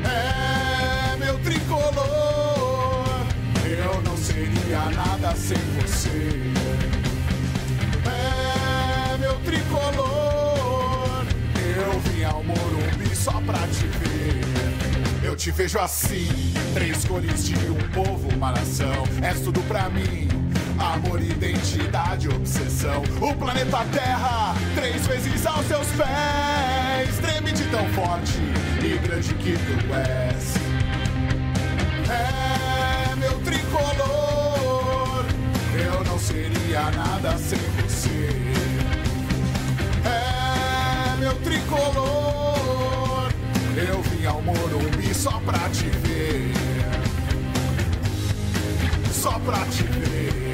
É, meu tricolor, eu não seria nada sem você. É, meu tricolor, eu vim ao Morumbi só pra te ver. Eu te vejo assim, 3 cores de um povo, uma nação. És tudo pra mim, amor, identidade, obsessão. O planeta Terra, 3 vezes aos seus pés. Treme de tão forte e grande que tu és. É, meu tricolor, eu não seria nada sem você. É, meu tricolor, eu vim ao Morumbi só pra te ver. Só pra te ver.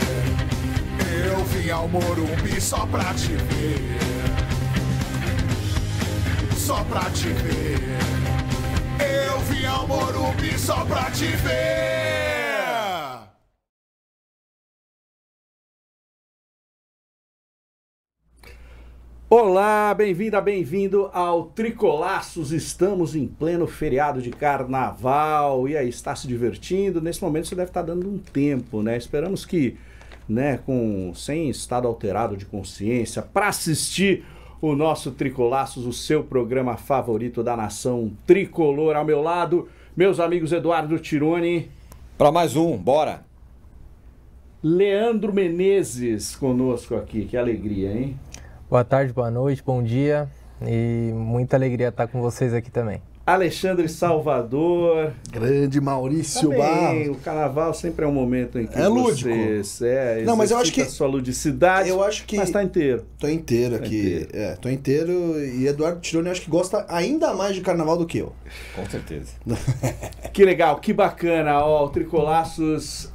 Eu vim ao Morumbi só pra te ver. Só pra te ver. Eu vim ao Morumbi só pra te ver. Olá, bem-vinda, bem-vindo ao Tricolaços. Estamos em pleno feriado de carnaval. E aí, está se divertindo? Nesse momento você deve estar dando um tempo, né? Esperamos que, né, sem estado alterado de consciência, para assistir o nosso Tricolaços, o seu programa favorito da nação tricolor. Ao meu lado, meus amigos Eduardo Tironi. Para mais um, bora! Leandro Menezes conosco aqui, que alegria, hein? Boa tarde, boa noite, bom dia e muita alegria estar com vocês aqui também. Alexandre Salvador. Grande Maurício Barros. O carnaval sempre é um momento em que lúdico. você não, mas eu acho que a sua ludicidade, eu acho que mas tá inteiro. Tô inteiro aqui. Tô inteiro e Eduardo Tironi eu acho que gosta ainda mais de carnaval do que eu. Com certeza. Que legal, que bacana. Ó, o Tricolaços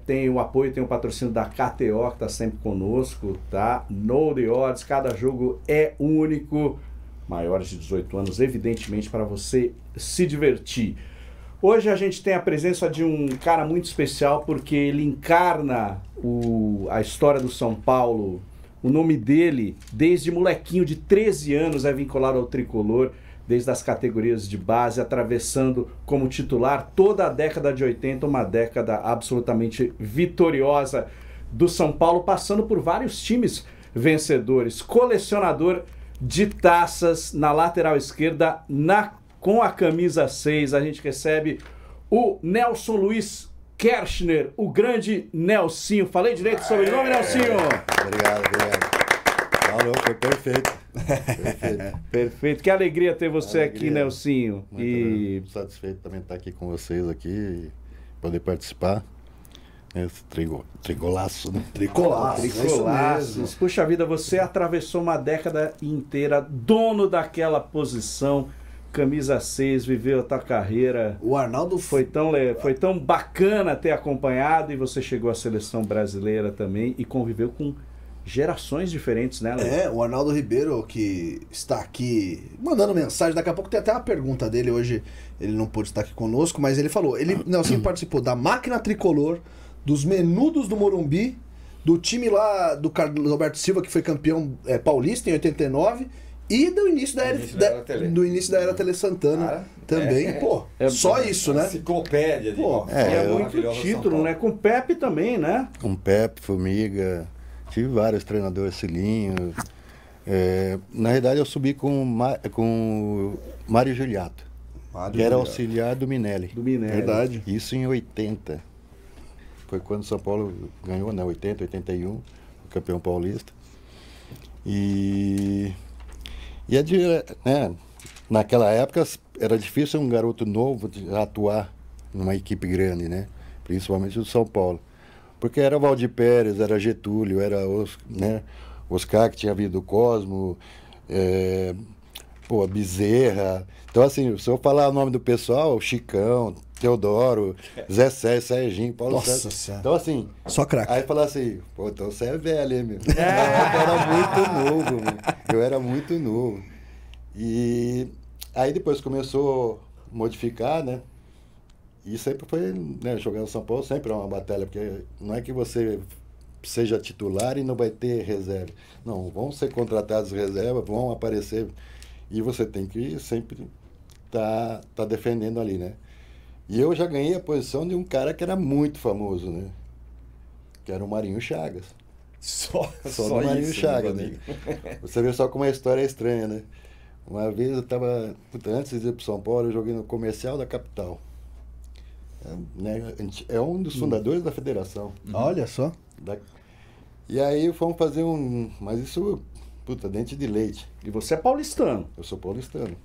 tem o apoio, tem o patrocínio da KTO, que tá sempre conosco, tá? Know the odds, cada jogo é único. Maiores de 18 anos, evidentemente, para você se divertir. Hoje a gente tem a presença de um cara muito especial, porque ele encarna a história do São Paulo. O nome dele, desde molequinho de 13 anos, é vinculado ao tricolor, desde as categorias de base, atravessando como titular toda a década de 80, uma década absolutamente vitoriosa do São Paulo, passando por vários times vencedores, colecionador de taças. Na lateral esquerda, com a camisa 6, a gente recebe o Nelson Luiz Kershner, o grande Nelsinho. Falei direito sobre o nome, Nelsinho? Obrigado. Falou, foi perfeito. Perfeito. Que alegria ter você aqui, Nelsinho. Muito satisfeito também estar aqui com vocês aqui e poder participar. Esse tricolaço, né? Tricolaços. Puxa vida, você atravessou uma década inteira, dono daquela posição, camisa 6, viveu a tua carreira. O Arnaldo foi tão bacana ter acompanhado, e você chegou à seleção brasileira também e conviveu com gerações diferentes, né, Léo? O Arnaldo Ribeiro, que está aqui mandando mensagem, daqui a pouco tem até uma pergunta dele, hoje ele não pôde estar aqui conosco, mas ele falou, Nelson participou da máquina tricolor, dos Menudos do Morumbi, do time lá do Carlos Alberto Silva, que foi campeão paulista em 89, e do início da era Tele Santana também. Só isso, né? Enciclopédia. É muito título, né? Com Pepe também, né? Com Pepe, Formiga, tive vários treinadores, Cilinho. Na verdade eu subi com Mário Giuliato, que era auxiliar do Minelli. Verdade. Isso em 80. Foi quando o São Paulo ganhou, né? 80, 81, o campeão paulista. Naquela época era difícil um garoto novo atuar numa equipe grande, né? Principalmente do São Paulo. Porque era Valdir Pérez, era Getúlio, era Oscar, que tinha vindo do Cosmo, Bezerra. Então, assim, se eu falar o nome do pessoal, Chicão, Teodoro, Zé Sérgio, Serginho, Paulo Santos. Então, assim... Só craque. Aí falar assim, então você é velho, hein, meu? Eu era muito novo. E aí depois começou a modificar, né? E sempre foi, né, jogar no São Paulo sempre é uma batalha, porque não é que você seja titular e não vai ter reserva. Não, vão ser contratados reserva, vão aparecer. E você tem que sempre tá defendendo ali, né? E eu já ganhei a posição de um cara que era muito famoso, né? Que era o Marinho Chagas. Só Do Marinho isso, Chagas, meu né? amigo. Você vê só como a história é estranha, né? Uma vez eu estava, antes de ir para São Paulo, eu joguei no Comercial da Capital. Né? É um dos fundadores da federação. Olha só. E aí fomos fazer mas isso, dente de leite. E você é paulistano. Eu sou paulistano.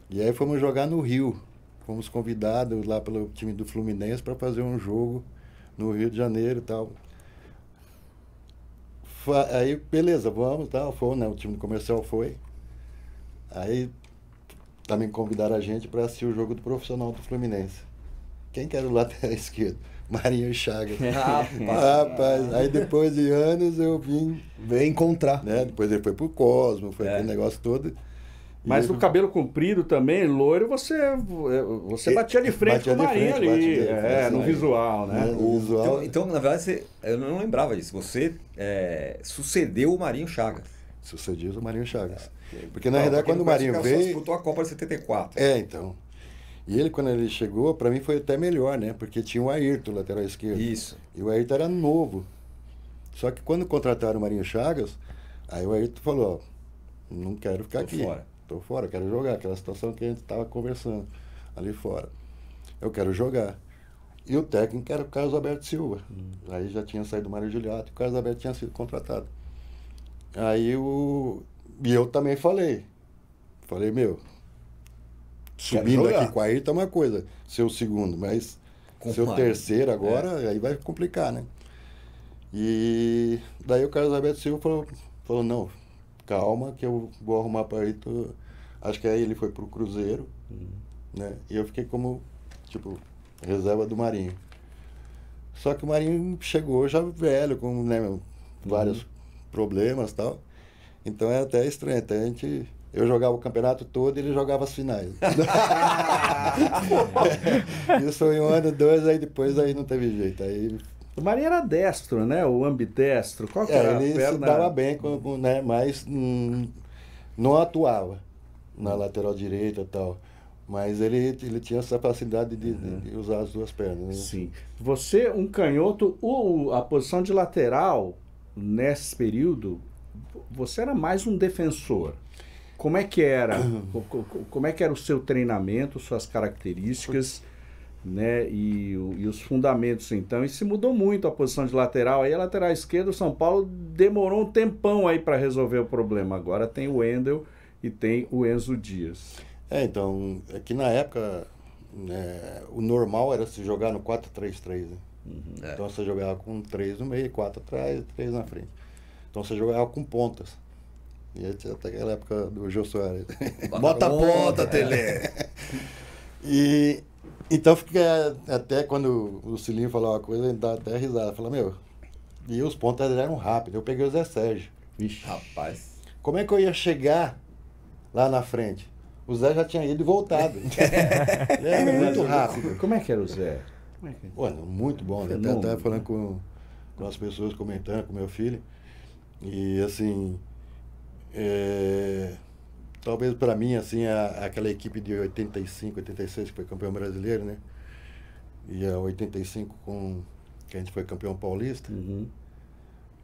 E aí fomos jogar no Rio. Fomos convidados lá pelo time do Fluminense para fazer um jogo no Rio de Janeiro e tal. Aí, beleza, vamos, tal, foi, né? O time do Comercial foi. Aí também convidaram a gente para assistir o jogo do Profissional do Fluminense. Quem que era o lateral esquerdo? Marinho Chagas. Rapaz, aí depois de anos eu vim. Veio encontrar. Né? Depois ele foi pro Cosmo, foi aquele negócio todo. Mas no cabelo comprido também, loiro, você batia de frente com o Marinho ali. No visual, né? No visual. Então, na verdade, eu não lembrava disso. Você sucedeu o Marinho Chagas. Sucediu o Marinho Chagas. Porque na realidade, quando o Marinho Só veio. disputou a Copa de 74. Então. E ele, quando ele chegou, pra mim foi até melhor, né? Porque tinha o Ayrton, lateral esquerdo. Isso. E o Ayrton era novo. Só que quando contrataram o Marinho Chagas, aí o Ayrton falou, ó, não quero ficar aqui. Tô fora, quero jogar. Aquela situação que a gente tava conversando ali fora. Eu quero jogar. E o técnico era o Carlos Alberto Silva. Aí já tinha saído o Mário Giuliotto e o Carlos Alberto tinha sido contratado. Aí E eu também falei. Falei, meu, subindo aqui com a Ayrton é uma coisa, ser o segundo, mas ser o terceiro agora, aí vai complicar, né? E daí o Carlos Alberto Silva falou, não, calma que eu vou arrumar para Ayrton. Acho que aí ele foi pro Cruzeiro, né? E eu fiquei como, reserva do Marinho. Só que o Marinho chegou já velho, com, né, vários problemas e tal. Então é até estranho, eu jogava o campeonato todo e ele jogava as finais. Isso foi 1 ano, 2, aí depois não teve jeito. Aí... O Marinho era destro, né? O ambidestro. Qual que era ele a perna? se dava bem, né? Mas não atuava na lateral direita e tal. Mas ele tinha essa facilidade de usar as duas pernas. Né? Sim. Você, um canhoto, a posição de lateral, nesse período, você era mais um defensor. Como é que era? Como é que era o seu treinamento, suas características, né? E os fundamentos, então? E se mudou muito a posição de lateral. Aí a lateral esquerda, o São Paulo demorou um tempão aí para resolver o problema. Agora tem o Wendel e tem o Enzo Dias. Então, é que na época, né, o normal era se jogar no 4-3-3, né? Então você jogava com 3 no meio, 4 atrás, 3 na frente. Então você jogava com pontas. E aí tinha até aquela época do Jô Soares. Bota a ponta, Tele! E então fica até quando o Cilinho falou uma coisa, ele dá até risada. Fala, meu, e os pontas eram rápidos. Eu peguei o Zé Sérgio. Vixe. Rapaz. Como é que eu ia chegar lá na frente? O Zé já tinha ido e voltado. Ele era muito rápido. Como é que era o Zé? Olha, muito bom. Né? Até estava falando com as pessoas, comentando com meu filho. E assim, talvez para mim, assim, aquela equipe de 85, 86, que foi campeão brasileiro, né? E a 85 que a gente foi campeão paulista.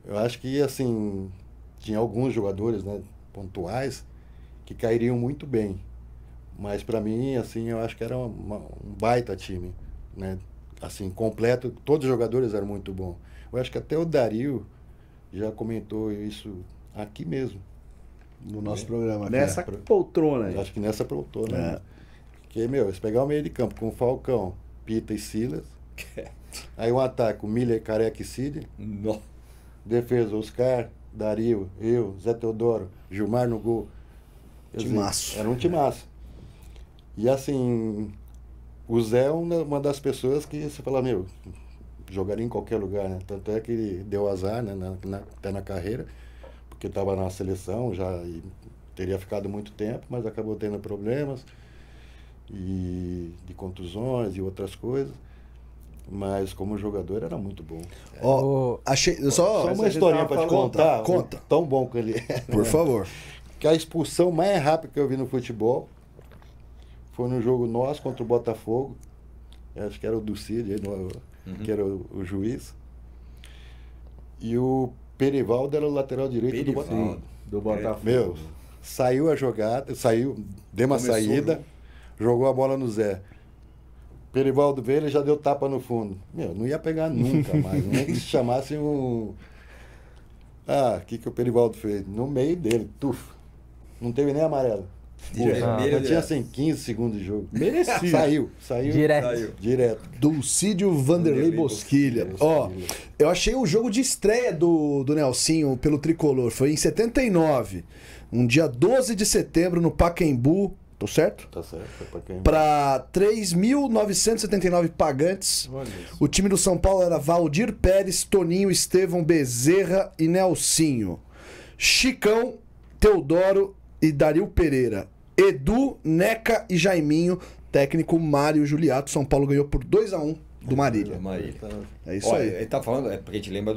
Eu acho que, assim, tinha alguns jogadores, né, pontuais que cairiam muito bem. Mas para mim, assim, eu acho que era um baita time, né? Assim, completo, todos os jogadores eram muito bons. Eu acho que até o Dario já comentou isso aqui mesmo. No nosso programa. Aqui, Nessa poltrona aí. Acho que nessa poltrona. Né? Porque, meu, se pegar o meio de campo com o Falcão, Pita e Silas, aí um ataque, o Miller, Careca e Sidney. Defesa, Oscar, Dario, eu, Zé Teodoro, Gilmar no gol. Timaço. Era um timaço. E assim, o Zé é uma das pessoas que você fala, meu, jogaria em qualquer lugar, né? Tanto é que ele deu azar, né, até na carreira, porque estava na seleção já e teria ficado muito tempo, mas acabou tendo problemas e de contusões e outras coisas. Mas como jogador era muito bom. Ó, achei. Só Só Mas uma a gente historinha tava pra te falando- contar. Conta. Tão bom que ele é. por favor. Que a expulsão mais rápida que eu vi no futebol foi no jogo nosso contra o Botafogo. Eu acho que era o Ducídio, que era o juiz. E o Perivaldo era o lateral direito do Botafogo. Do Botafogo. Meu, saiu a jogada, deu uma Começou, saída, né? jogou a bola no Zé. Perivaldo veio, ele já deu tapa no fundo. Meu, não ia pegar nunca mais. Nem que se chamasse um. O que o Perivaldo fez? No meio dele, tuf. Não teve nem amarelo. Vermelho, Já tinha né? assim 15 segundos de jogo. Merecido. Saiu. Direto. Saiu. Direto. Dulcídio Vanderlei Bosquilha. Ó, eu achei o jogo de estreia do Nelsinho pelo Tricolor. Foi em 79. Um dia 12 de setembro no Pacaembu. Tô certo? Tá certo. Foi pra quem... Para 3.979 pagantes. Olha isso. O time do São Paulo era Valdir Pérez, Toninho, Estevão, Bezerra e Nelsinho. Chicão, Teodoro e Dario Pereira. Edu, Neca e Jaiminho. Técnico Mário Juliato. São Paulo ganhou por 2-1 do Marília. Marília. É isso Olha, aí. ele tá falando, porque a gente lembra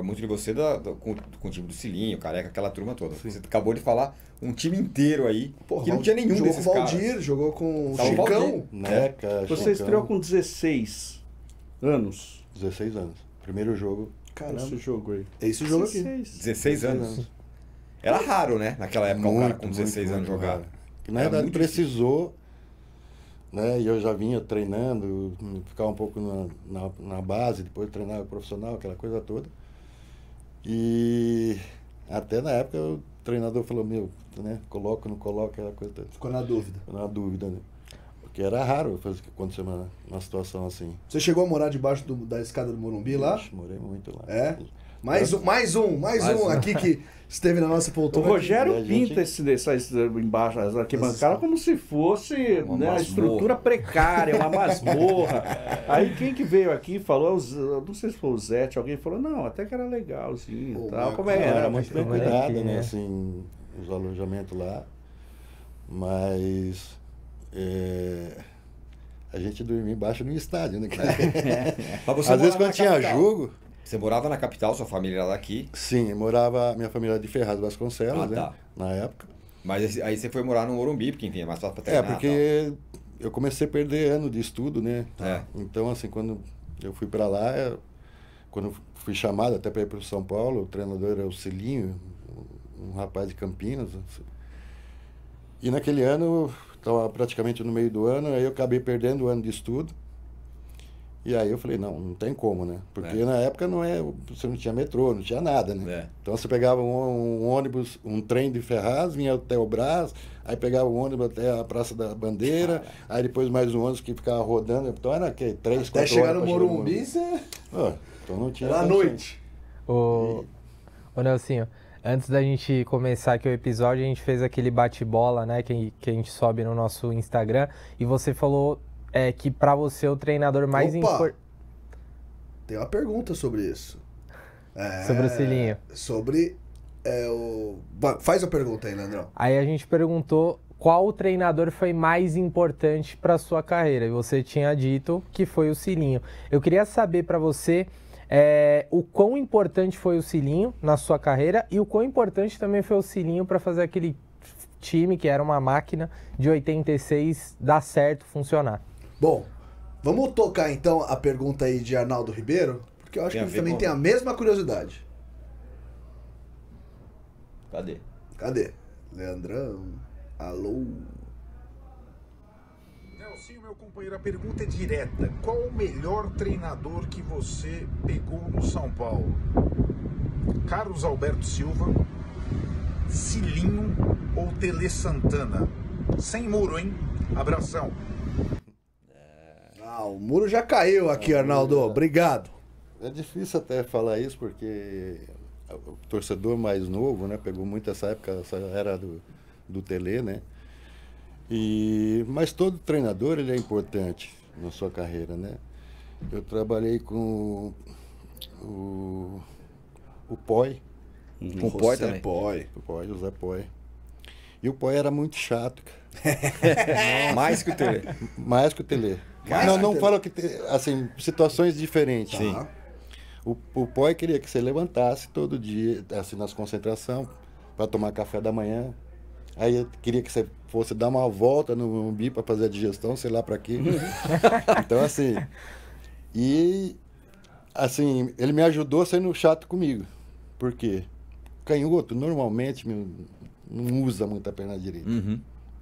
muito de você com o time do Cilinho, Careca, aquela turma toda. Você acabou de falar um time inteiro aí, Porra, que não tinha nenhum jogou desses com o Valdir, caras. jogou com o Tava o Chicão. Valdir. Neca, Você Chicão, estreou com 16 anos. 16 anos. Primeiro jogo. Caramba, Esse jogo aí. é esse jogo aqui. 16 anos. Era raro, né? Naquela época um cara com 16 anos jogar. raro. Que na Era verdade muito precisou, né? E eu já vinha treinando, ficava um pouco na base, depois treinava profissional, aquela coisa toda. E até na época o treinador falou, né? Coloca, não coloca, aquela coisa toda. Ficou na dúvida. Ficou na dúvida, né? Porque era raro fazer que acontecer uma situação assim. Você chegou a morar debaixo da escada do Morumbi lá? Ixi, morei muito lá. É? Mais um aqui que esteve na nossa O poltrona. Rogério a gente- pinta essa embaixo, as arquibancadas, como se fosse Uma né, a masmorra. estrutura precária, uma masmorra. Aí quem que veio aqui e falou, não sei se foi o Zete, alguém falou, não, até que era legalzinho. Pô, Tal. mas Como é? Era muito bem como é cuidado, que né? é? Assim, os alojamentos lá. Mas a gente dormia embaixo no estádio, né? Mas você Às vezes morava quando na tinha capital. jogo, Você morava na capital, sua família era daqui, sim, minha família era de Ferraz Vasconcelos, né? tá. Na época. mas aí você foi morar no Morumbi, porque enfim, é mais fácil pra treinar. Porque eu comecei a perder ano de estudo, né? É. Então, assim, quando eu fui para lá, quando eu fui chamado até para ir para São Paulo, o treinador era o Cilinho, um rapaz de Campinas. E naquele ano, estava praticamente no meio do ano, aí eu acabei perdendo o ano de estudo. E aí eu falei, não tem como, né? Porque na época você não tinha metrô, não tinha nada, né? É. Então você pegava um ônibus, um trem de Ferraz, vinha até o Brás, aí pegava um ônibus até a Praça da Bandeira, aí depois mais um ônibus que ficava rodando. Então era o quê? 3, 4 Até chegar horas no pra chegar Morumbi, você... Então não tinha Era à condições. noite. Ô Nelsinho, antes da gente começar aqui o episódio, a gente fez aquele bate-bola, né, que a gente sobe no nosso Instagram, e você falou que pra você o treinador mais Opa! importante... Tem uma pergunta sobre isso. Sobre o Cilinho. Sobre Faz a pergunta aí, Leandrão. Aí a gente perguntou qual o treinador foi mais importante pra sua carreira, e você tinha dito que foi o Cilinho. Eu queria saber pra você o quão importante foi o Cilinho na sua carreira e o quão importante também foi o Cilinho pra fazer aquele time que era uma máquina de 86 dar certo, funcionar. Bom, vamos tocar então a pergunta aí de Arnaldo Ribeiro, porque eu acho Tem que a ele ver também com- tem a mesma curiosidade. Cadê? Cadê? Leandrão, alô? Nelsinho, meu companheiro, a pergunta é direta. Qual o melhor treinador que você pegou no São Paulo? Carlos Alberto Silva, Cilinho ou Tele Santana? Sem muro, hein? Abração. O muro já caiu aqui, Arnaldo. Obrigado. É difícil até falar isso, porque o torcedor mais novo, né, pegou muito essa época, essa era do Tele, né? Mas todo treinador ele é importante na sua carreira, né? Eu trabalhei com o Poi, Com o Poi José também. Poi. o Zé Poi. E o Poi era muito chato, cara. Mais que o Tele. Mais que o Tele. Não falo que assim, situações diferentes. Sim. O Poi queria que você levantasse todo dia, assim, nas concentrações, para tomar café da manhã. Aí eu queria que você fosse dar uma volta no umbi para fazer a digestão, sei lá para quê. Então, assim... E, assim, ele me ajudou sendo chato comigo. Por quê? Canhoto, normalmente, não usa muito a perna direita.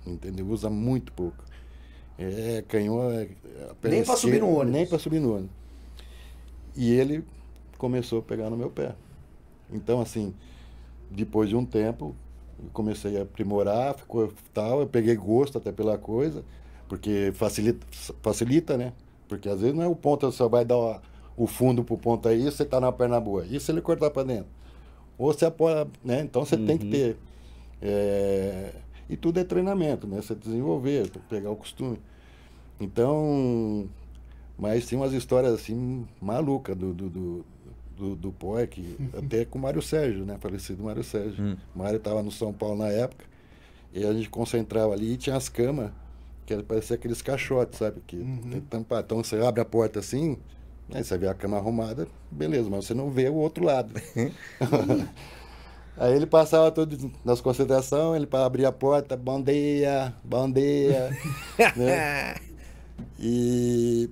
Entendeu? Usa muito pouco. Canhoto... Nem para subir no ônibus. Nem para subir no ônibus. E ele começou a pegar no meu pé. Então, assim, depois de um tempo, eu comecei a aprimorar, ficou tal, eu peguei gosto até pela coisa, porque facilita, né? Porque às vezes não é o ponto, você vai dar o fundo pro ponto aí, você tá na perna boa. E se ele cortar para dentro? Ou você apoia, né? Então você tem que ter. E tudo é treinamento, né? Você desenvolver, pegar o costume. Então, mas tem umas histórias assim malucas do Poi, que até com o Mário Sérgio, né? Falecido Mário Sérgio. O Mário estava no São Paulo na época, e a gente concentrava ali e tinha as camas, que parecia aqueles caixotes, sabe? Que tem que tampar. Então você abre a porta assim, aí você vê a cama arrumada, beleza, mas você não vê o outro lado. Aí ele passava tudo nas concentrações, ele abria a porta, bom dia, né? E...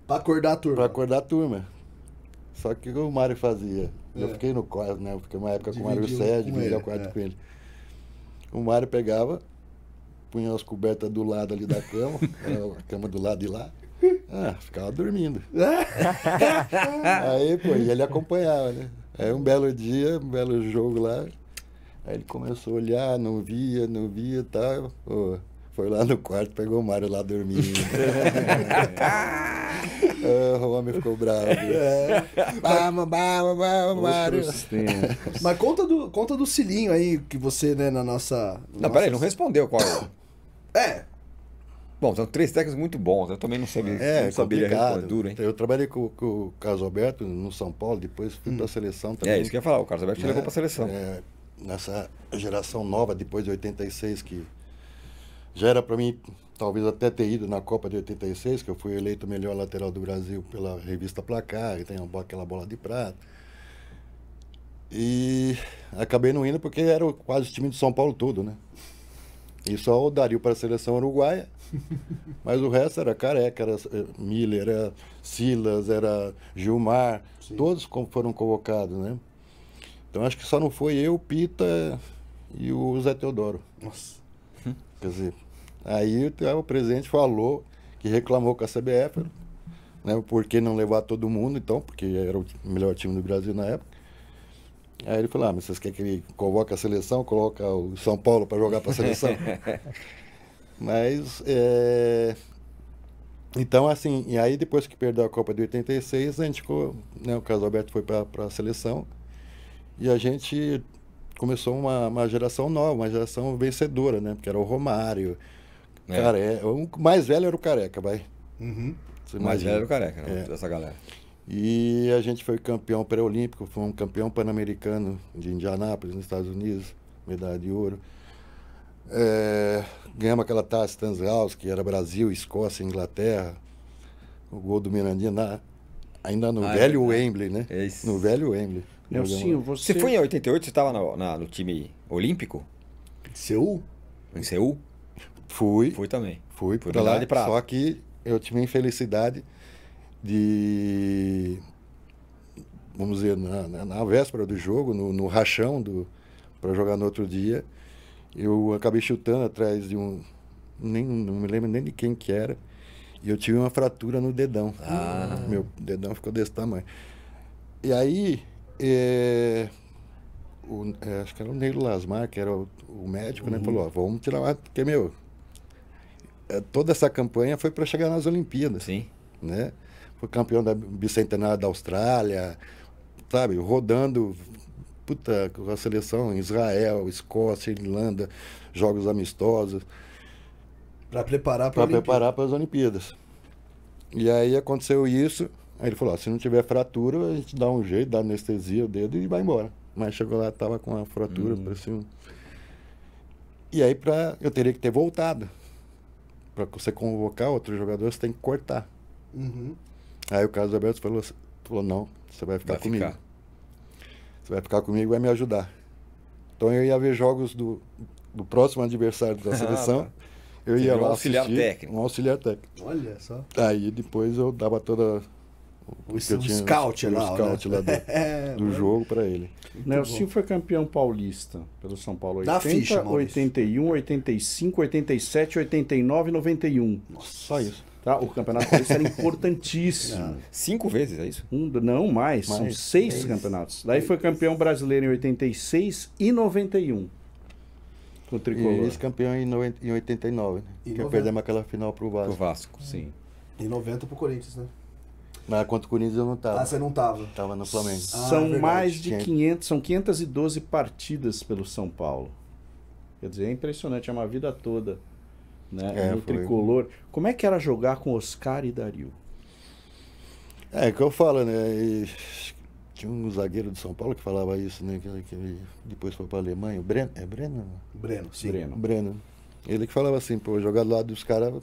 Pra acordar a turma. Pra acordar a turma. Só que o que o Mário fazia? Eu fiquei no quarto, né? Eu fiquei uma época com o Mário Sérgio, dividia o quarto com ele. O Mário pegava, punha as cobertas do lado ali da cama, a cama do lado de lá. Ficava dormindo. Aí, pô, e ele acompanhava, né? Aí um belo dia, um belo jogo lá, aí ele começou a olhar, não via e tal. Pô, foi lá no quarto, pegou o Mário lá dormindo. O homem ficou bravo. Mário. Mas conta do Cilinho aí, que você, né, na nossa... Não, peraí, não respondeu qual é. Bom, são 3 técnicos muito bons. Eu também não sabia, não saberia responder. Duro, hein? Eu trabalhei com o Carlos Alberto no São Paulo, depois fui para a seleção também. Isso que eu ia falar, o Carlos Alberto te levou para a seleção. Nessa geração nova, depois de 86, que já era para mim, talvez até ter ido na Copa de 86, que eu fui eleito o melhor lateral do Brasil pela revista Placar, e tem aquela bola de prata. E acabei não indo porque era quase o time de São Paulo todo, né? E só o Dario para a seleção uruguaia, mas o resto era Careca, era Miller, era Silas, era Gilmar, todos foram convocados, né? Então acho que só não foi eu, Pita e o Zé Teodoro. Nossa. Quer dizer, aí o presidente falou que reclamou com a CBF, né? Por que não levar todo mundo, então, porque era o melhor time do Brasil na época. Aí ele falou, mas vocês querem que ele convoque a seleção, coloca o São Paulo para jogar para a seleção? Mas, então, assim, e aí depois que perdeu a Copa de 86, a gente ficou, né, o Carlos Alberto foi para a seleção, e a gente começou uma geração nova, uma geração vencedora, né? Porque era o Romário, Careca, o mais velho era o Careca, vai. O mais velho era o Careca, né? Dessa galera. E a gente foi campeão pré-olímpico, foi um campeão pan-americano de Indianápolis, nos Estados Unidos, medalha de ouro. Ganhamos aquela taça Stanhouse, que era Brasil, Escócia, Inglaterra. O gol do Mirandinha, ainda no velho Wembley, né? No velho Wembley. Nelsinho, você foi em 88, você estava no time olímpico? Seul? Em Seul? Fui. Fui também. Fui para lá, só que eu tive a infelicidade de, vamos dizer, na véspera do jogo, no rachão para jogar no outro dia, eu acabei chutando atrás de não me lembro nem de quem que era, e eu tive uma fratura no dedão. Meu dedão ficou desse tamanho. E aí, acho que era o Neilo Lasmar, que era o médico, né, falou, vamos tirar uma, porque, toda essa campanha foi para chegar nas Olimpíadas. Sim. Né? Foi campeão da bicentenária da Austrália, sabe? Rodando com a seleção em Israel, Escócia, Irlanda, jogos amistosos. Para preparar para as Olimpíadas. E aí aconteceu isso, aí ele falou, se não tiver fratura, a gente dá um jeito, dá anestesia o dedo e vai embora. Mas chegou lá, estava com a fratura, parecia um... E aí eu teria que ter voltado para você convocar outro jogador, você tem que cortar. Uhum. Aí o Carlos Alberto falou, não, você vai ficar comigo. Você vai ficar comigo e vai me ajudar. Então eu ia ver jogos do próximo adversário da seleção. Eu ia lá auxiliar assistir, técnico. um auxiliar técnico. Olha só. Aí depois eu dava toda... O scout lá, do jogo para ele. Nelson foi campeão paulista pelo São Paulo. Dá 80, ficha, Maurício. 81, 85, 87, 89 e 91. Só isso. Tá? O Campeonato Paulista era importantíssimo. 5 vezes, é isso? Não, mais. São 6 campeonatos. Daí foi campeão brasileiro em 86 e 91. Com o Tricolor. E vice-campeão em 89, né? E Que 90. perdemos aquela final pro Vasco. O Vasco. Sim. E 90 pro Corinthians, né? Mas contra o Corinthians eu não tava. Ah, você não tava. Tava no Flamengo. São verdade. mais de Tinha- 500, são 512 partidas pelo São Paulo. Quer dizer, é impressionante, é uma vida toda, né? No foi. Tricolor. Como é que era jogar com Oscar e Dario? É que eu falo, né? E tinha um zagueiro de São Paulo que falava isso, né? Que depois foi pra Alemanha. O Breno. É Breno? Breno, sim. Breno. Breno. Ele que falava assim, pô, jogar do lado dos caras,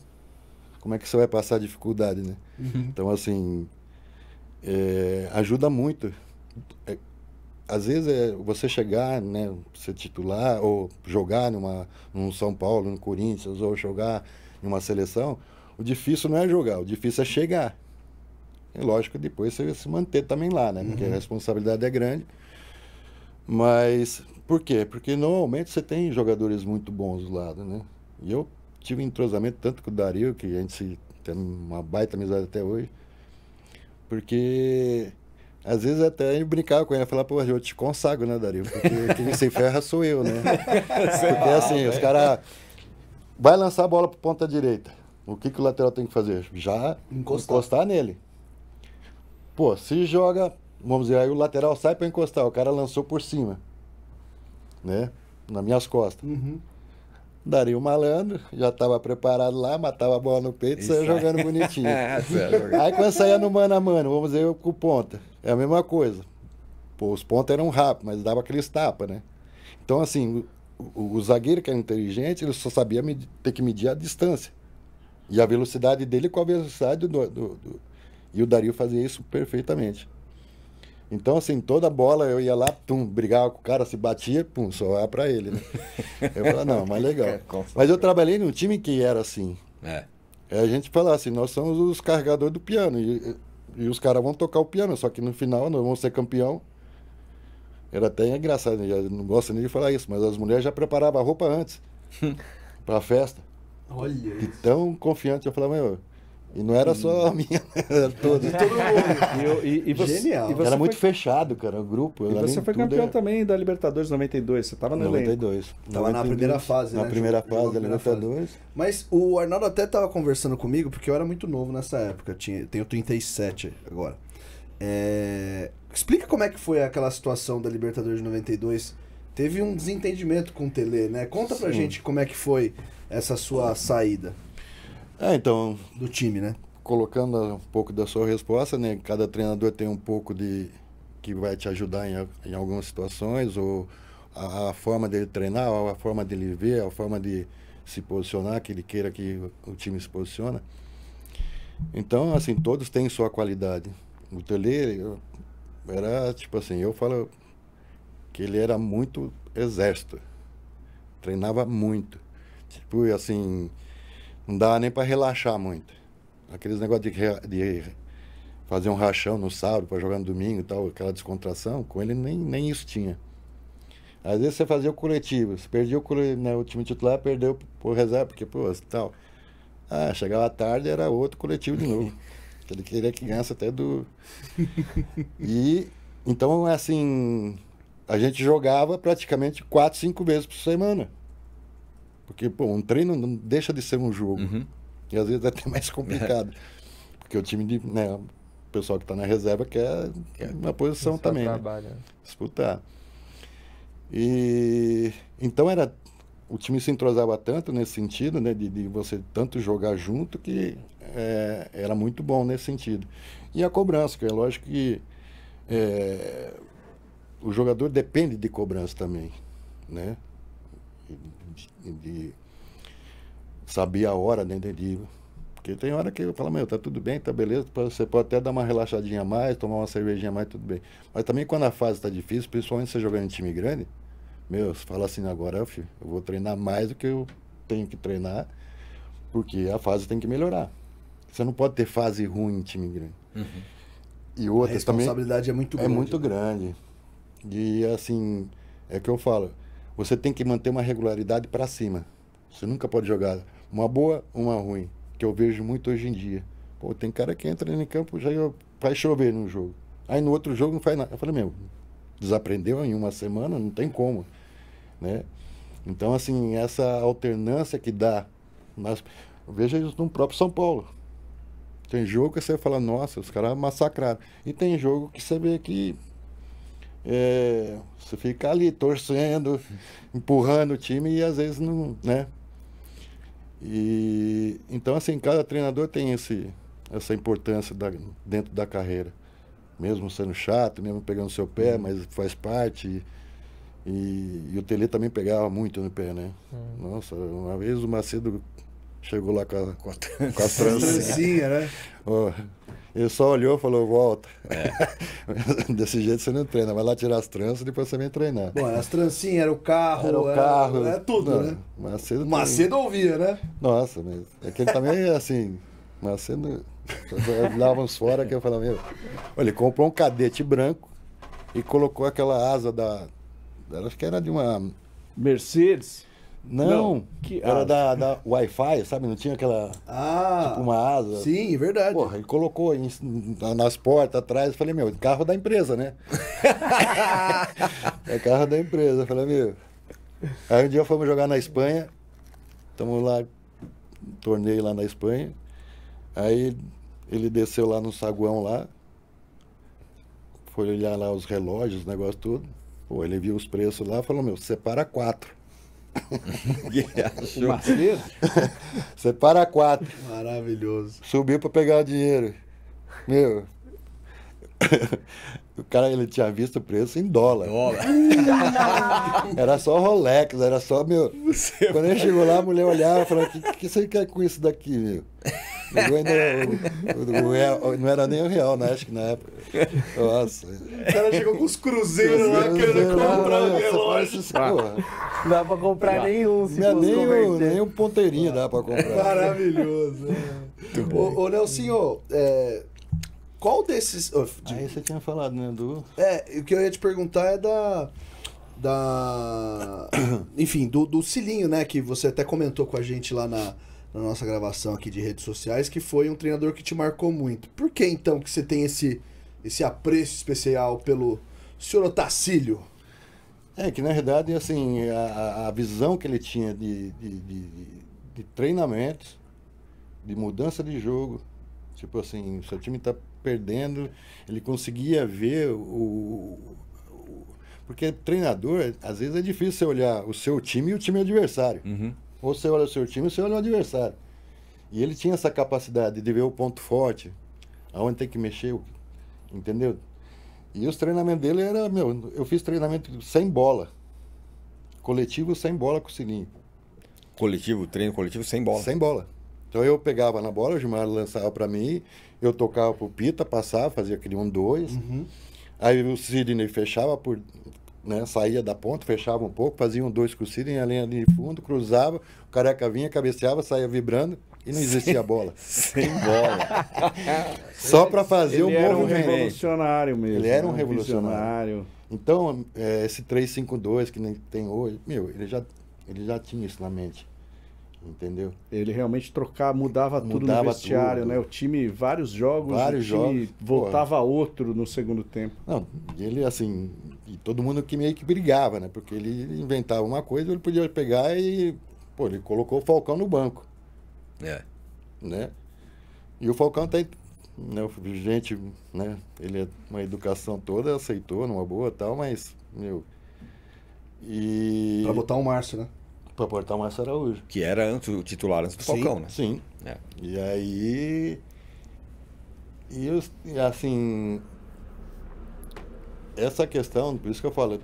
como é que você vai passar dificuldade, né? Então, assim, ajuda muito. Às vezes você chegar, né, ser titular, ou jogar num São Paulo, no Corinthians, ou jogar em uma seleção, o difícil não é jogar, o difícil é chegar. É lógico que depois você se manter também lá, né? Porque a responsabilidade é grande. Mas por quê? Porque normalmente você tem jogadores muito bons do lado, né? E eu tive entrosamento tanto com o Dario, que a gente tem uma baita amizade até hoje. Porque às vezes até eu brincava com ele, eu falava, pô, eu te consagro, né, Dario? Porque quem se ferra sou eu, né? Porque assim, os caras vai lançar a bola pro ponta direita. O que o lateral tem que fazer? Já encostar nele. Pô, se joga, vamos dizer, aí o lateral sai para encostar, o cara lançou por cima, né? Nas minhas costas. Daria o malandro, já estava preparado lá, matava a bola no peito e saia jogando bonitinho. Aí quando saía no mano a mano, vamos dizer, eu com o ponta, é a mesma coisa. Pô, os pontas eram rápidos, mas dava aqueles tapas, né? Então, assim, o zagueiro que era inteligente, ele só sabia ter que medir a distância. E a velocidade dele com a velocidade E o Dario fazia isso perfeitamente. Então, assim, toda bola eu ia lá, brigava com o cara, se batia, só olhava pra ele, né? Eu falava, não, mas legal. Mas eu trabalhei num time que era assim. A gente falava assim, nós somos os carregadores do piano. E os caras vão tocar o piano, só que no final nós vamos ser campeão. Era até engraçado, né? Eu não gosto nem de falar isso, mas as mulheres já preparavam a roupa antes, pra festa. Olha E tão confiante, eu falava, meu... E não era só a minha, era todos. Genial. Era muito fechado, cara, o grupo. E você foi campeão também da Libertadores 92, você estava no elenco. 92. Tava na primeira fase, Na né? primeira Jogou fase na da primeira Libertadores. Mas o Arnaldo até tava conversando comigo, porque eu era muito novo nessa época. Tenho 37 agora. Explica como é que foi aquela situação da Libertadores de 92. Teve um desentendimento com o Tele, né? Conta pra gente como é que foi essa sua saída Então... do time, né? Colocando um pouco da sua resposta, né? Cada treinador tem um pouco de... que vai te ajudar em algumas situações, ou a forma dele treinar, ou a forma dele ver, a forma de se posicionar, que ele queira que o time se posicione. Então, assim, todos têm sua qualidade. O Tele era, tipo assim, eu falo que ele era muito exército. Treinava muito. Tipo, assim, não dava nem para relaxar muito. Aqueles negócios de fazer um rachão no sábado para jogar no domingo e tal, aquela descontração, com ele nem isso tinha. Às vezes você fazia o coletivo, você perdia o time titular, perdeu por reserva, porque, pô, tal. Chegava à tarde, era outro coletivo de novo. Ele queria que ganhasse até do... E, então, assim, a gente jogava praticamente 4, 5 vezes por semana. Porque, pô, um treino não deixa de ser um jogo. E às vezes é até mais complicado. Porque o time o pessoal que está na reserva quer uma posição também. Né? Disputar. E então o time se entrosava tanto nesse sentido, né? De você tanto jogar junto que era muito bom nesse sentido. E a cobrança, que é lógico que o jogador depende de cobrança também, né? sabia a hora, né, porque tem hora que eu falo, meu, tá tudo bem, tá beleza, você pode até dar uma relaxadinha a mais, tomar uma cervejinha a mais, tudo bem. Mas também quando a fase tá difícil, principalmente você jogando em time grande, meu, você fala assim, agora, filho, eu vou treinar mais do que eu tenho que treinar, porque a fase tem que melhorar. Você não pode ter fase ruim em time grande. E A outra também responsabilidade é muito grande. é muito grande. E assim, é que eu falo, você tem que manter uma regularidade para cima. Você nunca pode jogar uma boa, uma ruim, que eu vejo muito hoje em dia. Pô, tem cara que entra em campo já faz chover no jogo. Aí no outro jogo não faz nada. Eu falei, meu, desaprendeu em uma semana, não tem como, né? Então, assim, essa alternância que dá, eu vejo isso no próprio São Paulo. Tem jogo que você fala, nossa, os caras massacraram. E tem jogo que você vê que você fica ali torcendo, empurrando o time e às vezes não, né? E então, assim, cada treinador tem essa importância dentro da carreira. Mesmo sendo chato, mesmo pegando seu pé, mas faz parte. E o Tele também pegava muito no pé, né? Nossa, uma vez o Macedo chegou lá com as Trancinha, né? Ó, ele só olhou e falou, volta. Desse jeito você não treina, vai lá tirar as tranças e depois você vem treinar. Bom, as trancinhas, era o carro, era tudo, não, né? Macedo ouvia, né? Nossa, mas é que ele também é assim, Macedo lava uns fora que eu falo, meu, olha, ele comprou um cadete branco e colocou aquela asa acho que era de uma... Mercedes? Não, que era asa? da Wi-Fi, sabe? Não tinha aquela, tipo uma asa. Sim, verdade. Porra, ele colocou nas portas atrás, eu falei, meu, carro da empresa, né? É carro da empresa, eu falei, meu. Aí um dia fomos jogar na Espanha, estamos lá, torneio lá na Espanha, aí ele desceu lá no saguão lá, foi olhar lá os relógios, o negócio tudo, pô, ele viu os preços lá, falou, meu, separa 4. O Macedo? Separa 4. Maravilhoso. Subiu pra pegar o dinheiro. Meu. O cara, ele tinha visto o preço em dólar. Era só Rolex, era só, meu. Quando ele chegou lá, a mulher olhava e falou: o que você quer com isso daqui, meu? O real, não era nem o real, né? Acho que na época. Nossa. O cara chegou com os cruzeiros lá querendo comprar o relógio. Não dá pra comprar nenhum, se fosse converter. Nem um ponteirinho dá pra comprar. Maravilhoso. Ô Nelsinho, qual desses... Aí você tinha falado, né, do... o que eu ia te perguntar é enfim, do Cilinho, né, que você até comentou com a gente lá na nossa gravação aqui de redes sociais, que foi um treinador que te marcou muito. Por que, então, que você tem esse apreço especial pelo senhor Otacílio? Que, na verdade, assim, a visão que ele tinha de treinamentos, de mudança de jogo, tipo assim, seu time está perdendo, ele conseguia ver porque treinador, às vezes é difícil você olhar o seu time e o time adversário. Ou você olha o seu time e você olha o adversário. E ele tinha essa capacidade de ver o ponto forte, aonde tem que mexer, entendeu? E os treinamentos dele era, eu fiz treinamento sem bola. Coletivo sem bola com o Cilinho. Treino coletivo sem bola. Sem bola. Então eu pegava na bola, o Gilmar lançava para mim, eu tocava pro Pita, passava, fazia aquele 1-2. Aí o Sidney fechava saía da ponta, fechava um pouco, fazia 1-2 com o Sidney, a linha de fundo, cruzava, o Careca vinha, cabeceava, saía vibrando e não existia bola. Sem bola. Só para fazer o Ele era um movimento. revolucionário mesmo. Ele era um né? revolucionário. Então, esse 3-5-2 que nem tem hoje, ele já tinha isso na mente. Entendeu? Ele realmente mudava tudo Mudava no vestiário, tudo. né? O time, vários jogos, Vários o time jogos, voltava outro no segundo tempo. Não, ele assim, e todo mundo que meio que brigava, né? Porque ele inventava uma coisa, ele podia pegar e, ele colocou o Falcão no banco. Né? E o Falcão tem, né, gente, né? Ele é uma educação toda, aceitou numa boa e tal, mas, Pra botar o Márcio, né? Pra botar o Márcio Araújo. Que era o titular antes do Falcão, né? Sim. E aí... E assim... Essa questão, por isso que eu falo,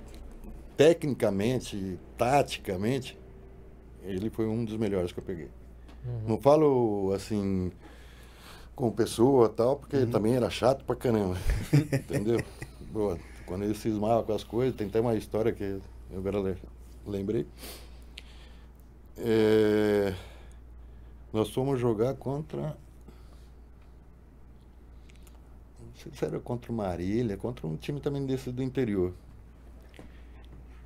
tecnicamente, taticamente, ele foi um dos melhores que eu peguei. Não falo assim com pessoa e tal, porque também era chato pra caramba. Entendeu? Boa, quando ele cismava com as coisas, tem até uma história que eu agora lembrei. Nós fomos jogar contra. Não sei se era contra o Marília, contra um time também desse do interior.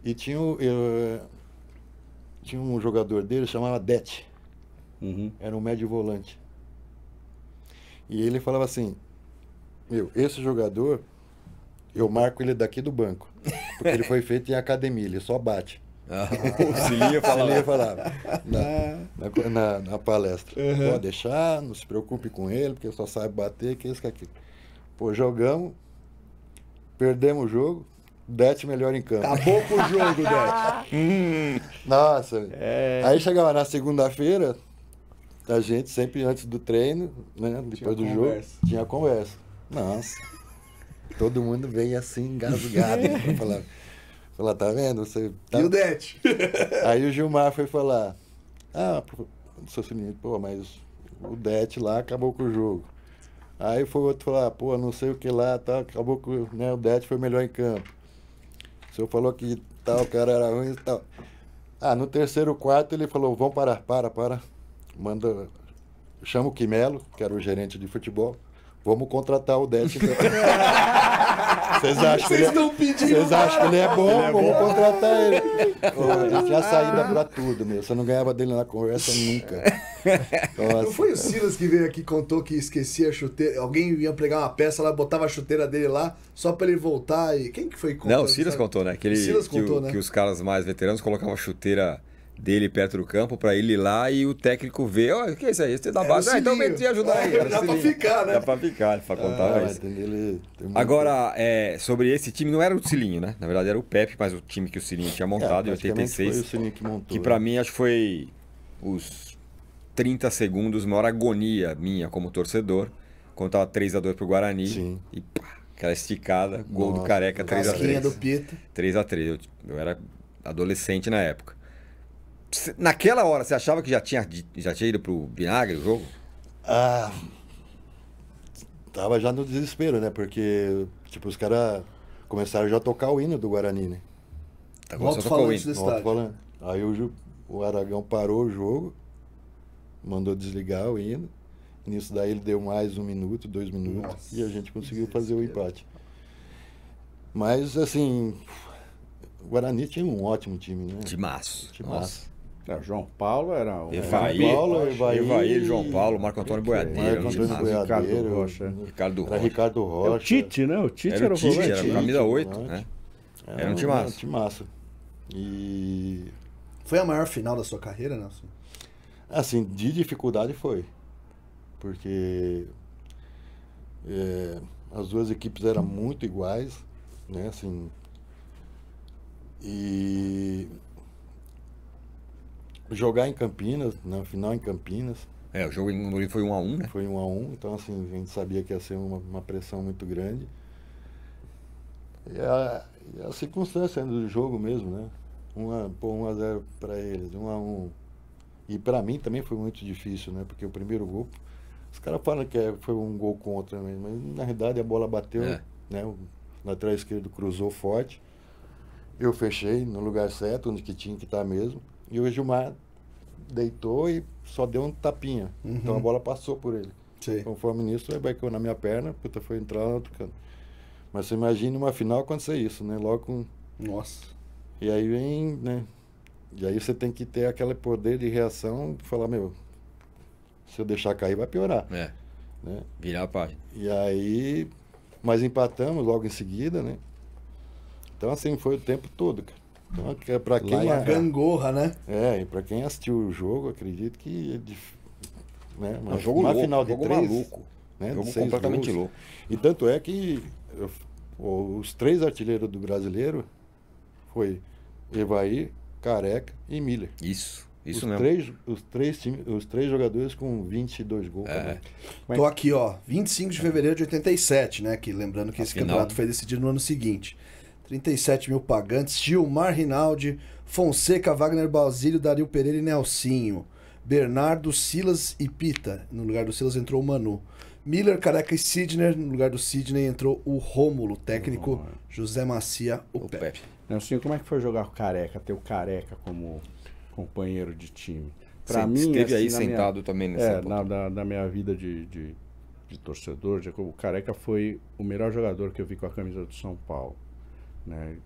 E tinha um jogador dele, chamava Det. Era um médio volante. E ele falava assim, esse jogador, eu marco ele daqui do banco. Porque ele foi feito em academia, ele só bate. O Cilinho falava na palestra. Pode deixar, não se preocupe com ele, porque só sabe bater, que isso, que aquilo. Pô, jogamos, perdemos o jogo, Det melhor em campo. Acabou com o jogo, Det. Nossa. Aí chegava na segunda-feira, a gente sempre antes do treino, né, depois do jogo, tinha conversa. Nossa. Todo mundo veio assim, engasgado. Falar, tá vendo? Você tá... E o Det? Aí o Gilmar foi falar, seu Cilinho, pô, mas o Det lá acabou com o jogo. Aí foi outro falar, pô, não sei o que lá, tá, acabou com, né, o Det foi melhor em campo. O senhor falou que tal, o cara era ruim e tal. No terceiro quarto ele falou, vamos parar. Chama o Quimelo, que era o gerente de futebol. Vamos contratar o Det. Vocês acham que ele é bom? Vamos contratar ele. Ele tinha saída pra tudo, meu. Você não ganhava dele na conversa nunca. Nossa. Não foi o Silas que veio aqui e contou que esquecia a chuteira? Alguém ia pregar uma peça lá, botava a chuteira dele lá, só pra ele voltar e... Quem que foi que contou? Não, o Silas contou, né? Que que os caras mais veteranos colocavam a chuteira dele perto do campo pra ele ir lá e o técnico ver, o que é isso aí? Você da base? Então vem te ajudar aí. Dá pra ficar, né? Dá pra ficar, pra contar isso. Agora, sobre esse time, não era o Cilinho, né? Na verdade era o Pepe, mas o time que o Cilinho tinha montado em 86. Foi o Cilinho que montou. Que pra mim acho que foi os 30 segundos, maior agonia minha como torcedor, quando tava 3-2 pro Guarani. Sim. E pá, aquela esticada, gol do Careca, 3-3. do Pita. 3-3. Eu era adolescente na época. Naquela hora, você achava que já tinha ido pro vinagre o jogo? Tava já no desespero, né? Porque, tipo, os caras começaram já a tocar o hino do Guarani, né? Aí o Aragão parou o jogo, mandou desligar o hino. Nisso daí ele deu mais 1 minuto, 2 minutos. Nossa, e a gente conseguiu fazer o empate. Mas, assim, o Guarani tinha um ótimo time, né? Timaço. O João Paulo era o... Evair, João Paulo, Marco Antônio Boiadeiro. Ricardo Rocha. Ricardo Rocha. O Tite, né? O Tite era o volante. Era camisa 8, né? Era um timaço. E... Foi a maior final da sua carreira, Nelson? Assim, de dificuldade foi. Porque as duas equipes eram muito iguais, né? Assim, e jogar em Campinas, na final em Campinas. O jogo em Morumbi foi 1-1, né? Foi 1-1, então assim, a gente sabia que ia ser uma pressão muito grande. E a circunstância do jogo mesmo, né? 1-0 para eles, 1-1. E para mim também foi muito difícil, né? Porque o primeiro gol, os caras falam que foi um gol contra mesmo, mas na realidade a bola bateu, né? O lateral esquerdo cruzou forte. Eu fechei no lugar certo, onde que tinha que estar mesmo. E o Gilmar deitou e só deu um tapinha. Então a bola passou por ele. Sim. Conforme nisso, ele baicou na minha perna, foi entrar no outro canto. Mas você imagina uma final acontecer isso, né? Logo com... Nossa. E aí vem, né? E aí você tem que ter aquele poder de reação e falar, se eu deixar cair vai piorar. Né? Virar a página. E aí, mas empatamos logo em seguida, né? Então assim, foi o tempo todo, cara. Então, pra quem uma gangorra, né? E pra quem assistiu o jogo, acredito que né? Mas jogo louco, final de jogo 3, maluco. Né? Jogo completamente louco. E tanto é que os 3 artilheiros do brasileiro foi Evair, Careca e Miller. Isso mesmo. Os três jogadores com 22 gols. Tô aqui, 25 de fevereiro de 87, né? Que, lembrando que esse campeonato foi decidido no ano seguinte. 37 mil pagantes, Gilmar Rinaldi, Fonseca, Wagner Basílio, Dario Pereira e Nelsinho. Bernardo, Silas e Pita. No lugar do Silas entrou o Manu. Miller, Careca e Sidney. No lugar do Sidney entrou o Rômulo. Técnico José Macia, o Pepe. Nelson, como é que foi jogar com o Careca? Ter o Careca como companheiro de time? Pra mim, esteve aí sentado também nessa na minha vida de torcedor, o Careca foi o melhor jogador que eu vi com a camisa do São Paulo. Né?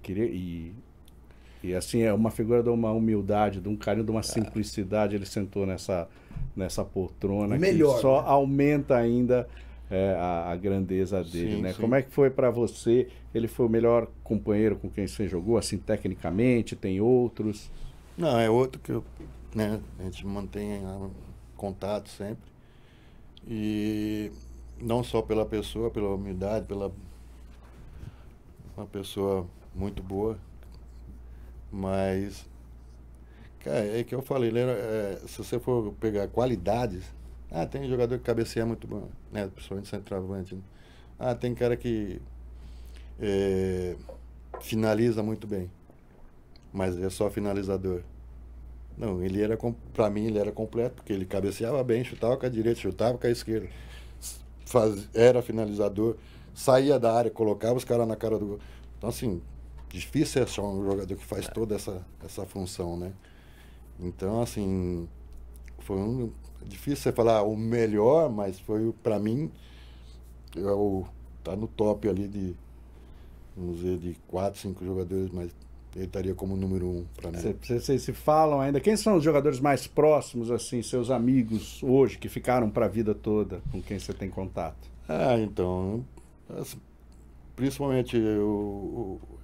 E assim, é uma figura de uma humildade, de um carinho, de uma simplicidade. Ele sentou nessa poltrona melhor, que só aumenta ainda a grandeza dele. Sim, né? sim. Como é que foi para você? Ele foi o melhor companheiro com quem você jogou, assim, tecnicamente? Tem outros? Não, é outro que a gente mantém contato sempre. E não só pela pessoa, pela humildade, uma pessoa muito boa, mas, cara, é que eu falei, ele se você for pegar qualidades, tem jogador que cabeceia muito bom, né, principalmente centroavante, né? Tem cara que finaliza muito bem, mas é só finalizador. Não, pra mim ele era completo, porque ele cabeceava bem, chutava com a direita, chutava com a esquerda, era finalizador, saía da área, colocava os caras na cara do gol. Então, assim, difícil achar um jogador que faz toda essa função, né? Então, assim, difícil você falar o melhor, mas foi, pra mim, tá no top ali vamos dizer, de 4, 5 jogadores, mas ele estaria como número 1 para mim. Vocês se falam ainda? Quem são os jogadores mais próximos, assim, seus amigos hoje, que ficaram para a vida toda, com quem você tem contato? Então, principalmente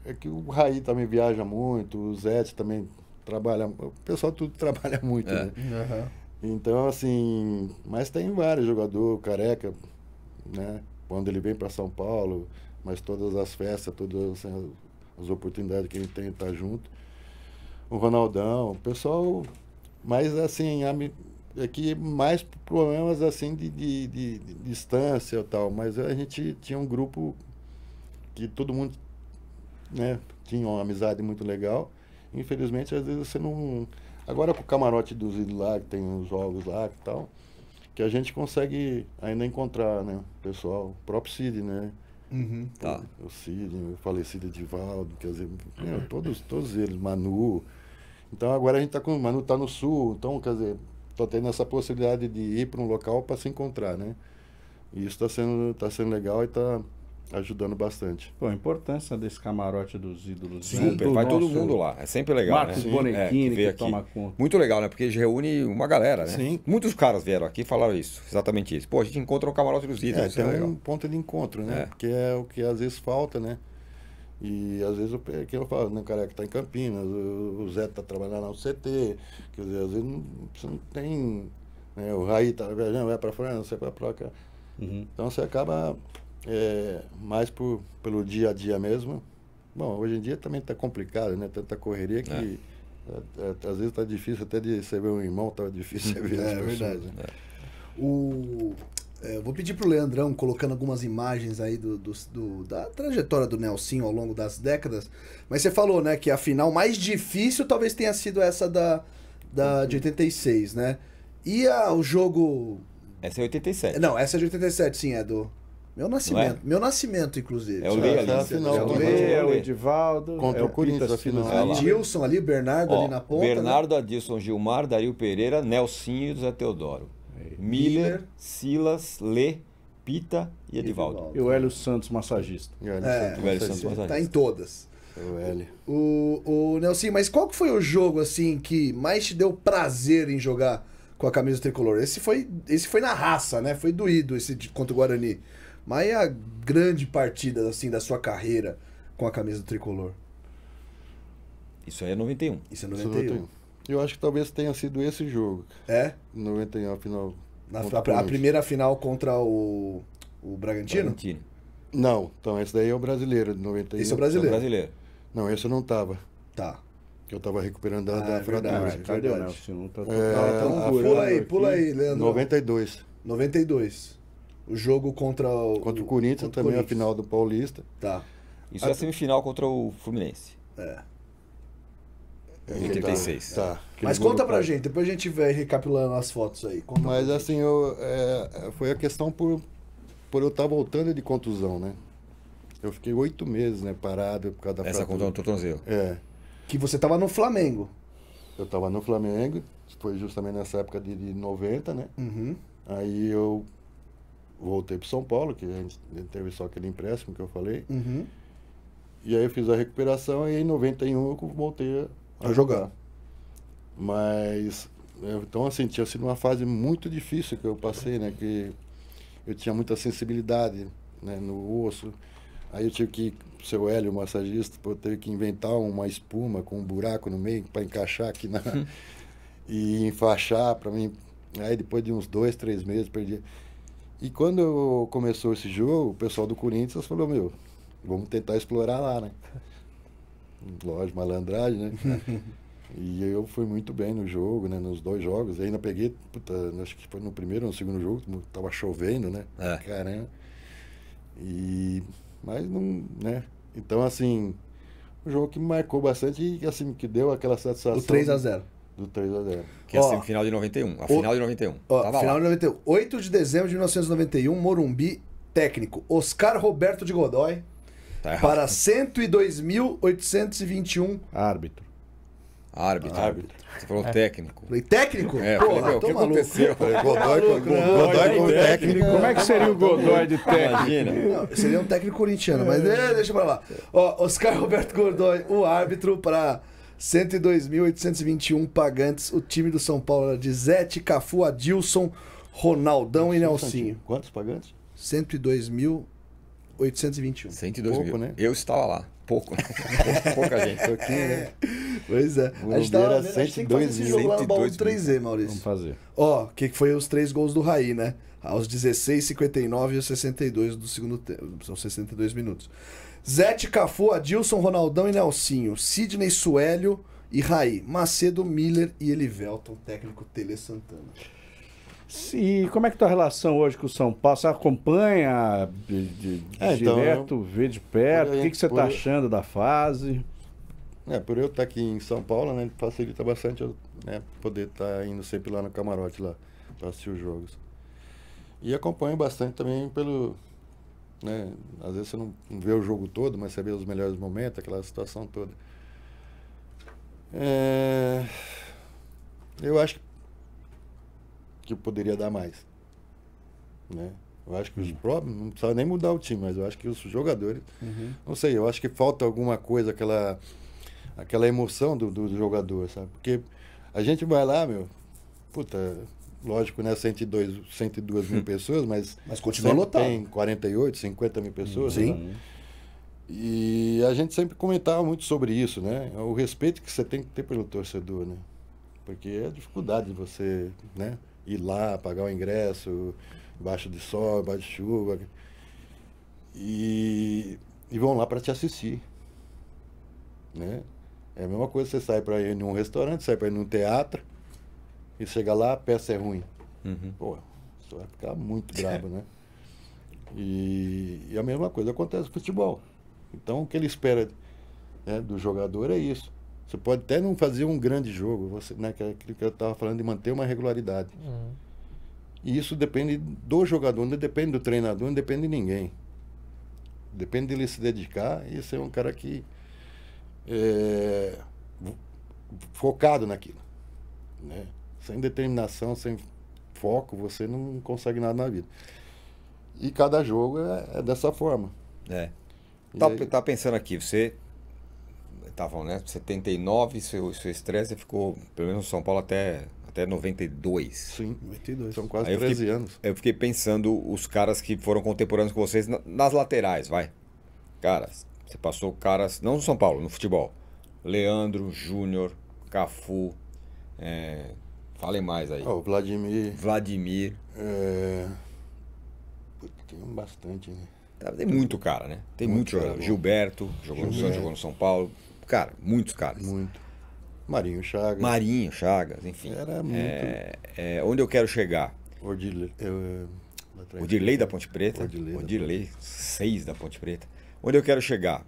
é que o Raí também viaja muito, o Zete também trabalha, o pessoal tudo trabalha muito, né? Uhum. Então, assim, mas tem vários jogadores, o Careca, né? Quando ele vem para São Paulo, mas todas as festas, todas as oportunidades que ele tem de estar junto. O Ronaldão, o pessoal, mas assim, aqui mais problemas assim de distância e tal, mas a gente tinha um grupo que todo mundo, né, tinha uma amizade muito legal. Infelizmente, às vezes você não... Agora com o camarote dos ídolos lá, que tem os jogos lá e tal, que a gente consegue ainda encontrar, né, o pessoal, o próprio Cid, né? Uhum. Tá. O Cid, o falecido Edivaldo, quer dizer, todos eles, Manu. Então agora a gente o Manu tá no sul, então, quer dizer, tô tendo essa possibilidade de ir para um local para se encontrar, né? E isso tá sendo legal e tá ajudando bastante. Pô, a importância desse camarote dos ídolos. Super, vai todo mundo lá, é sempre legal, Marcos né? Bonettini, que aqui. toma conta. Muito legal, né? Porque reúne uma galera, né? Sim. Muitos caras vieram aqui e falaram isso, exatamente isso. Pô, a gente encontra o camarote dos ídolos, isso é Tem legal. um ponto de encontro, né? Que é o que às vezes falta, né? E às vezes eu falo, né, o Careca tá em Campinas, o Zé tá trabalhando na UCT, quer dizer, às vezes você não tem, né, o Raí tá viajando, vai para França, vai para cá. Uhum. Então você acaba mais pelo dia a dia mesmo. Bom, hoje em dia também tá complicado, né? Tanta correria que às vezes tá difícil até de você ver um irmão, tá difícil você ver as pessoas. Verdade. Né? Eu vou pedir pro Leandrão, colocando algumas imagens aí da trajetória do Nelsinho ao longo das décadas. Mas você falou, né, que a final mais difícil talvez tenha sido essa de 86, né? E o jogo... Essa é 87. Não, essa é de 87, sim, é do... Meu nascimento. Meu nascimento, inclusive. É o Lê ali. É a final. É o Lê, é o Edivaldo. Contra o Corinthians, a final. Adilson ali, Bernardo ali na ponta. Bernardo, Adilson, Gilmar, Dario Pereira, Nelsinho e José Teodoro. Miller, Silas, Lê, Pita e Edivaldo. E o Hélio Santos, massagista. O Hélio Santos Tá massagista. em todas. O Hélio. O Nelson, mas qual que foi o jogo assim que mais te deu prazer em jogar com a camisa tricolor? Esse foi na raça, né? Foi doído esse contra o Guarani. Mas é a grande partida assim da sua carreira com a camisa do tricolor. Isso aí é 91. Isso é 91. Eu acho que talvez tenha sido esse jogo. É? 91, a final. A primeira final contra o Bragantino? Não, então esse daí é o brasileiro de 91. Esse é o brasileiro. Não, esse eu não tava. Tá. Que eu tava recuperando da fratura. Cadê o Nelson? Não tá Pula aí, Leandro. 92. 92. O jogo contra o Corinthians, também a final do Paulista. Tá. Isso é a semifinal contra o Fluminense. Em 86. Tá. Mas conta pra gente, depois a gente vai recapitulando as fotos aí. Mas assim, foi a questão por eu estar voltando de contusão, né? Eu fiquei 8 meses, né, parado por causa da Essa contusão no tornozelo. Que você tava no Flamengo. Eu tava no Flamengo, foi justamente nessa época de 90, né? Uhum. Aí eu voltei pro São Paulo, que a gente teve só aquele empréstimo que eu falei. Uhum. E aí eu fiz a recuperação e em 91 eu voltei a jogar. Mas, então assim, tinha sido uma fase muito difícil que eu passei, né? Que eu tinha muita sensibilidade, né, no osso. Aí eu tive que, o seu Hélio, o massagista, eu teve que inventar uma espuma com um buraco no meio para encaixar aqui e enfaixar para mim. Aí depois de uns 2, 3 meses perdi. E quando começou esse jogo, o pessoal do Corinthians falou, meu, vamos tentar explorar lá, né? Lógico, malandragem, né? E eu fui muito bem no jogo, né? Nos 2 jogos. E ainda peguei, acho que foi no primeiro ou no segundo jogo, tava chovendo, né? Caramba. Mas não, né? Então, assim, um jogo que me marcou bastante e assim, que deu aquela satisfação. Do 3-0. Do 3-0. Que é a semifinal de 91. A final de 91. Final de 91. 8 de dezembro de 1991, Morumbi, técnico Oscar Roberto de Godoy. Tá errado. Para 102.821. Árbitro. Você falou técnico. Falei, técnico? Porra, o que aconteceu? Godoy como técnico. Como é que seria o Godoy de técnico? Imagina. Não, seria um técnico corintiano, mas deixa pra lá. Oscar Roberto Godoy, o árbitro, para 102.821 pagantes. O time do São Paulo era de Zete, Cafu, Adilson, Ronaldão e Nelsinho. Quantos pagantes? 102.821. 102 Pouco, mil. né? Eu estava lá. Pouco. Pouca gente. Né? Pois é. A gente tava vendo, a gente tem que fazer esse jogo lá no baú do 3Z, Maurício. Vamos fazer. Que foi os 3 gols do Raí, né? Aos 16, 59 e aos 62 do segundo tempo. São 62 minutos. Zete, Cafu, Adilson, Ronaldão e Nelsinho. Sidney, Suélio e Raí. Macedo, Miller e Elivelton, técnico Tele Santana. E como é que tá a relação hoje com o São Paulo? Você acompanha direto, vê de perto? O que você está achando da fase? Por eu estar aqui em São Paulo, né, facilita bastante eu, né, poder estar indo sempre lá no camarote lá para assistir os jogos. E acompanho bastante também pelo, né, às vezes você não vê o jogo todo, mas você vê os melhores momentos, aquela situação toda. Eu acho que eu poderia dar mais, né? Eu acho que os próprios, não precisa nem mudar o time, mas eu acho que os jogadores, não sei, eu acho que falta alguma coisa, aquela emoção do jogador, sabe? Porque a gente vai lá, lógico, né, 102 mil pessoas, mas continua lotado. Tem 48, 50 mil pessoas. Sim. Né? E a gente sempre comentava muito sobre isso, né? O respeito que você tem que ter pelo torcedor, né? Porque é a dificuldade de você, né, ir lá, pagar o ingresso, embaixo de sol, embaixo de chuva. E vão lá para te assistir, né? É a mesma coisa, você sai para ir num restaurante, sai para ir num teatro, e chega lá, a peça é ruim. Pô, você vai ficar muito bravo, né? E a mesma coisa acontece no futebol. Então, o que ele espera, né, do jogador é isso. Você pode até não fazer um grande jogo, você, né, que é aquilo que eu estava falando, de manter uma regularidade. E isso depende do jogador, não depende do treinador, não depende de ninguém. Depende dele se dedicar e ser um cara que focado naquilo, né? Sem determinação, sem foco, você não consegue nada na vida. E cada jogo é dessa forma. Tá pensando aqui, você estavam, né? 79, seu estresse ficou, pelo menos no São Paulo, até 92. Sim, 92. São quase 13 anos. Eu fiquei pensando os caras que foram contemporâneos com vocês nas laterais, vai. Cara, você passou caras, não no São Paulo, no futebol. Leandro, Júnior, Cafu, falem mais aí. O Vladimir. Tem Tem bastante, né? muito cara, né? Tem muito jogador. Gilberto, jogou no Santos, jogou no São Paulo. Cara, muitos caras. Muito. Marinho Chagas, enfim. Era muito. Onde eu quero chegar? Odilei da Ponte Preta. Odilei 6 da Ponte Preta. Onde eu quero chegar?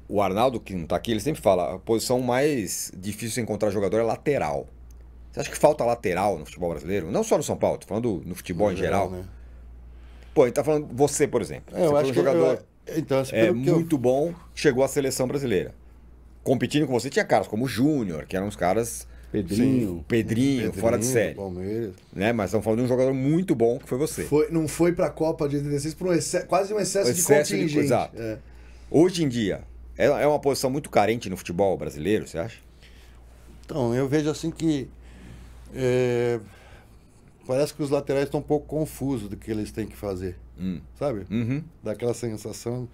O Arnaldo, que não tá aqui, ele sempre fala, a posição mais difícil de encontrar jogador é lateral. Você acha que falta lateral no futebol brasileiro? Não só no São Paulo, tô falando no futebol em geral. Né? Pô, ele tá falando você, por exemplo. Você Eu foi acho um jogador então, assim, pelo que muito bom, chegou à seleção brasileira. Competindo com você, tinha caras como o Júnior, que eram uns caras... Pedrinho, fora de série. Palmeiras. Né? Mas estamos falando de um jogador muito bom que foi você. Não foi pra Copa de 86 por quase um excesso de Excesso de contingente. exato. É. Hoje em dia, é uma posição muito carente no futebol brasileiro, você acha? Então, eu vejo assim que parece que os laterais estão um pouco confusos do que eles têm que fazer, sabe? Uhum. Dá aquela sensação,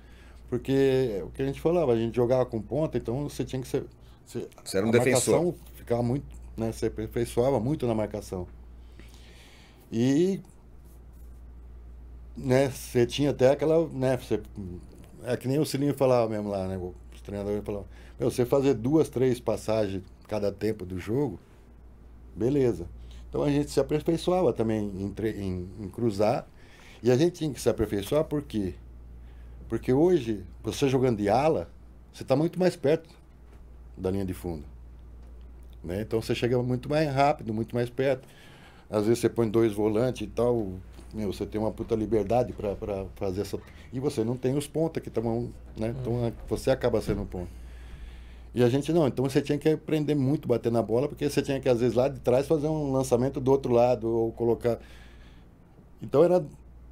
porque o que a gente falava, a gente jogava com ponta, então você tinha que ser... Você era um a defensor. marcação ficava muito, né? Você aperfeiçoava muito na marcação. E, né, você tinha até aquela, né, é que nem o Cilinho falava mesmo lá, né, os treinadores falavam, você fazer 2, 3 passagens cada tempo do jogo, beleza. Então a gente se aperfeiçoava também em cruzar, e a gente tinha que se aperfeiçoar por quê? Porque hoje, você jogando de ala, você está muito mais perto da linha de fundo, né? Então você chega muito mais rápido, muito mais perto. Às vezes você põe 2 volantes e tal, você tem uma puta liberdade para fazer essa... E você não tem os pontas que estão, né? Então você acaba sendo um ponto. E a gente não, então você tinha que aprender muito a bater na bola, porque você tinha que, às vezes, lá de trás fazer um lançamento do outro lado, ou colocar... Então era...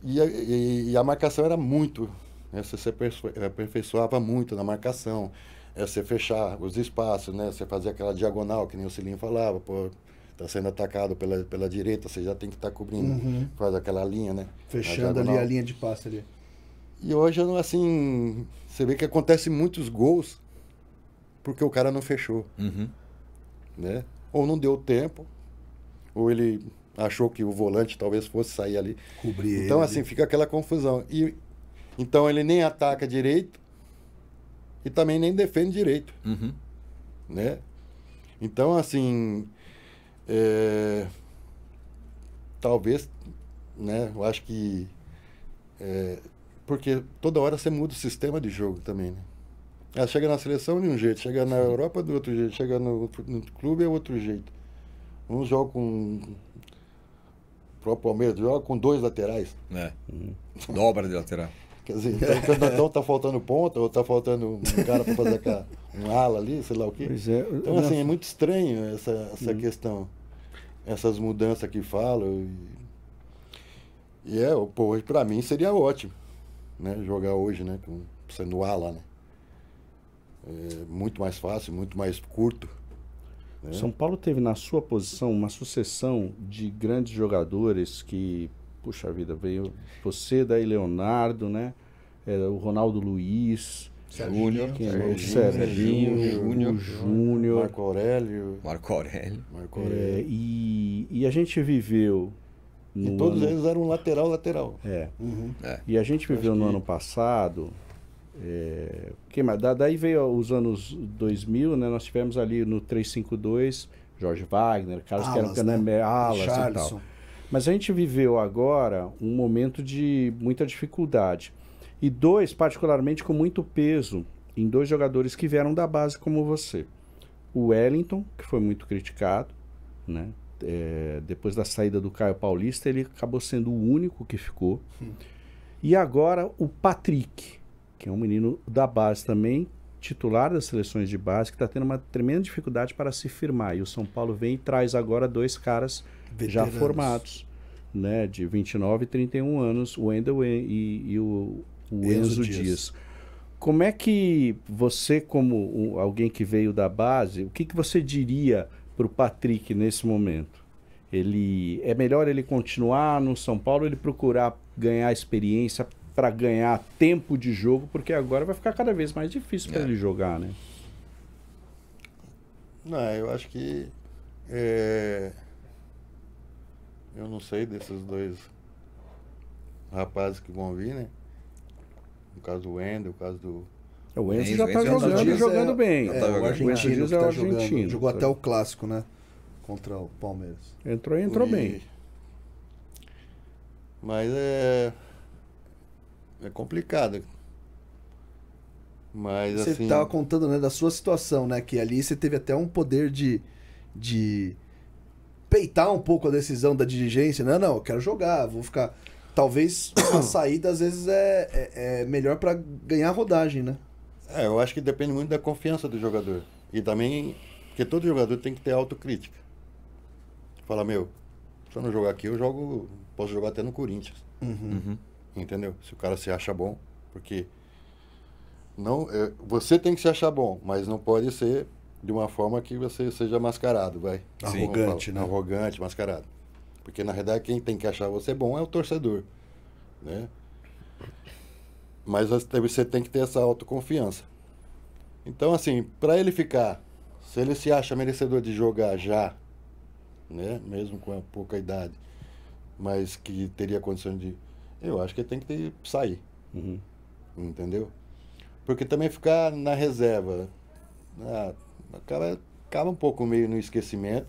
E a marcação era muito, né? Você se aperfeiçoava muito na marcação. Você fechar os espaços, né? Você fazer aquela diagonal, que nem o Cilinho falava, pô, tá sendo atacado pela direita, você já tem que estar cobrindo, faz aquela linha, né? Fechando ali a linha de passe ali. E hoje, assim, você vê que acontece muitos gols porque o cara não fechou, né? Ou não deu tempo, ou ele achou que o volante talvez fosse sair ali. Cobrir então, ele. assim, fica aquela confusão. E, então, ele nem ataca direito, e também nem defende direito, né? Então, assim, talvez, né? Eu acho que porque toda hora você muda o sistema de jogo também, né? Chega na seleção de um jeito, chega na Europa do outro jeito, chega no clube é outro jeito. Uns jogam com o próprio Palmeiras, joga com 2 laterais. Dobra de lateral. Quer dizer, então tá faltando ponta, ou tá faltando um cara para fazer um ala ali, sei lá o quê. Pois é. Então, assim, é muito estranho essa questão, essas mudanças que falam. Hoje pra mim seria ótimo, né? Jogar hoje, né? Sendo ala, né? Muito mais fácil, muito mais curto. Né? São Paulo teve na sua posição uma sucessão de grandes jogadores que, puxa vida, veio você, daí Leonardo, né? O Ronaldo Luiz, Júnior, Serginho, o Júnior, Marco Aurélio. e a gente viveu E todos eles eram lateral. E a gente viveu no ano passado. Que mais? Daí veio os anos 2000, né? Nós tivemos ali no 352 Jorge Wagner, caras que eram alas e tal. Mas a gente viveu agora um momento de muita dificuldade. E 2, particularmente, com muito peso em 2 jogadores que vieram da base como você. O Wellington, que foi muito criticado, né? Depois da saída do Caio Paulista, ele acabou sendo o único que ficou. E agora o Patrick, que é um menino da base também, titular das seleções de base, que está tendo uma tremenda dificuldade para se firmar. E o São Paulo vem e traz agora 2 caras veteranos, já formados, né, de 29 e 31 anos, o Wendel e o Enzo Dias. Como é que você, como alguém que veio da base, o que você diria para o Patrick nesse momento? É melhor ele continuar no São Paulo, ele procurar ganhar experiência para ganhar tempo de jogo, porque agora vai ficar cada vez mais difícil para ele jogar, né? Não, eu acho que eu não sei desses 2 rapazes que vão vir, né? No caso do Wendel, no caso do... O Enzo já está jogando bem. O argentino que tá jogando. Jogou até o clássico, né? Contra o Palmeiras. Entrou bem. Mas é complicado. Mas Você assim. tava contando, né, da sua situação, né? Que ali você teve até um poder de peitar um pouco a decisão da dirigência. Não, eu quero jogar, vou ficar. Talvez a saída às vezes é melhor pra ganhar rodagem, né? Eu acho que depende muito da confiança do jogador. E também, porque todo jogador tem que ter autocrítica. Fala, meu, se eu não jogar aqui, posso jogar até no Corinthians. Entendeu? Se o cara se acha bom, porque não, você tem que se achar bom, mas não pode ser de uma forma que você seja mascarado, vai. Arrogante, né? Arrogante, mascarado. Porque na verdade quem tem que achar você bom é o torcedor, né? Mas você tem que ter essa autoconfiança. Então, assim, para ele ficar, se ele se acha merecedor de jogar já, né, mesmo com a pouca idade, mas que teria condições de... Eu acho que ele tem que sair. Entendeu? Porque também ficar na reserva, acaba um pouco meio no esquecimento.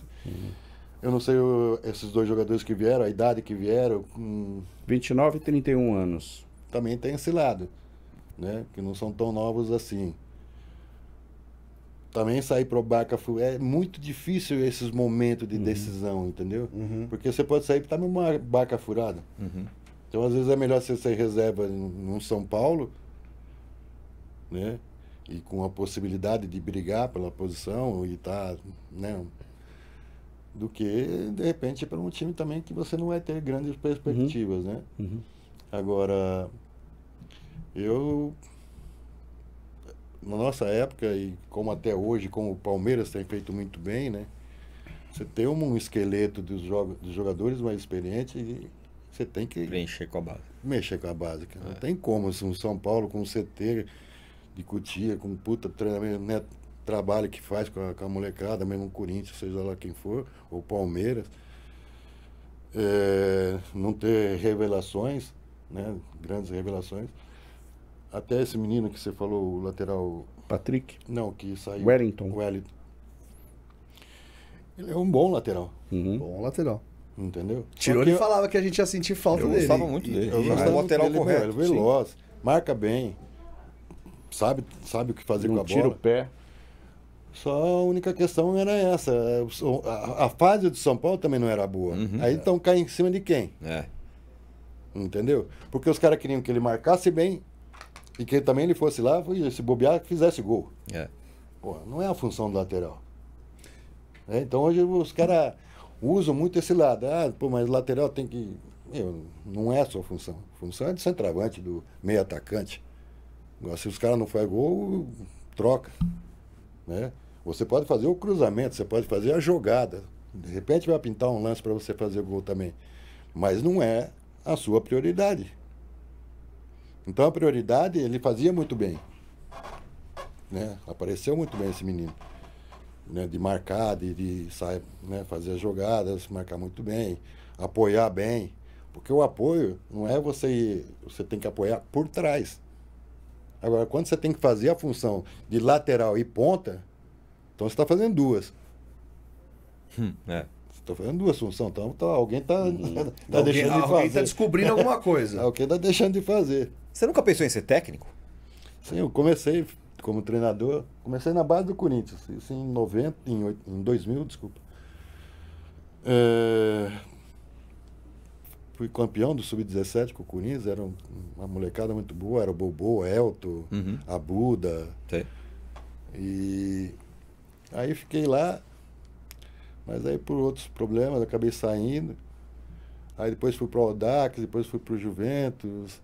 Eu não sei esses dois jogadores que vieram, a idade que vieram... 29 e 31 anos. Também tem esse lado, né? Que não são tão novos assim. Também sair pro barca é muito difícil esses momentos de decisão, entendeu? Porque você pode sair e estar numa barca furada. Então, às vezes, é melhor você ser reserva no São Paulo, né? E com a possibilidade de brigar pela posição e estar, né? Do que, de repente, para um time também que você não vai ter grandes perspectivas, né? Agora, na nossa época, e como até hoje, como o Palmeiras tem feito muito bem, né? Você tem um esqueleto dos jogadores mais experientes e você tem que Preencher com a base. mexer com a base. Não tem como, assim, um São Paulo com um CT de Cotia, com um puta treinamento, né? Trabalho que faz com a molecada, mesmo o Corinthians, seja lá quem for, ou Palmeiras, não ter revelações, né? Grandes revelações. Até esse menino que você falou, o lateral... Patrick? Não, que saiu... Wellington. Ele é um bom lateral, Bom lateral. entendeu? Tironi falava que a gente ia sentir falta Eu dele. gostava muito dele. Eu Ele gostava é o lateral dele, correto. Ele é veloz, marca bem, sabe o que fazer com Não a tira bola. o pé. Só a única questão era essa. A fase do São Paulo também não era boa. Aí então cai em cima de quem? Entendeu? Porque os caras queriam que ele marcasse bem e que também ele fosse lá e se bobear, fizesse gol. Pô, não é a função do lateral. Então hoje os caras usam muito esse lado. Mas o lateral tem que... não é a sua função. A função é de centroavante, do meio atacante. Agora, se os caras não fazem gol, troca. Né? Você pode fazer o cruzamento, você pode fazer a jogada. De repente vai pintar um lance para você fazer gol também. Mas não é a sua prioridade. Então a prioridade ele fazia muito bem. Né? Apareceu muito bem esse menino. Né? De marcar, de sair, né? Fazer as jogadas, marcar muito bem, apoiar bem. Porque o apoio não é você tem que apoiar por trás. Agora, quando você tem que fazer a função de lateral e ponta, então você está fazendo duas. Você está fazendo duas funções. Então alguém está deixando de fazer. Alguém está descobrindo alguma coisa. Alguém está deixando de fazer. Você nunca pensou em ser técnico? Sim, eu comecei como treinador, comecei na base do Corinthians, isso em 2000, desculpa. Fui campeão do Sub-17 com o Corinthians, era uma molecada muito boa, era o Bobô, Elton, a Buda. Sei. E aí fiquei lá, mas aí por outros problemas acabei saindo. Aí depois fui para o Audax, depois fui para o Juventus,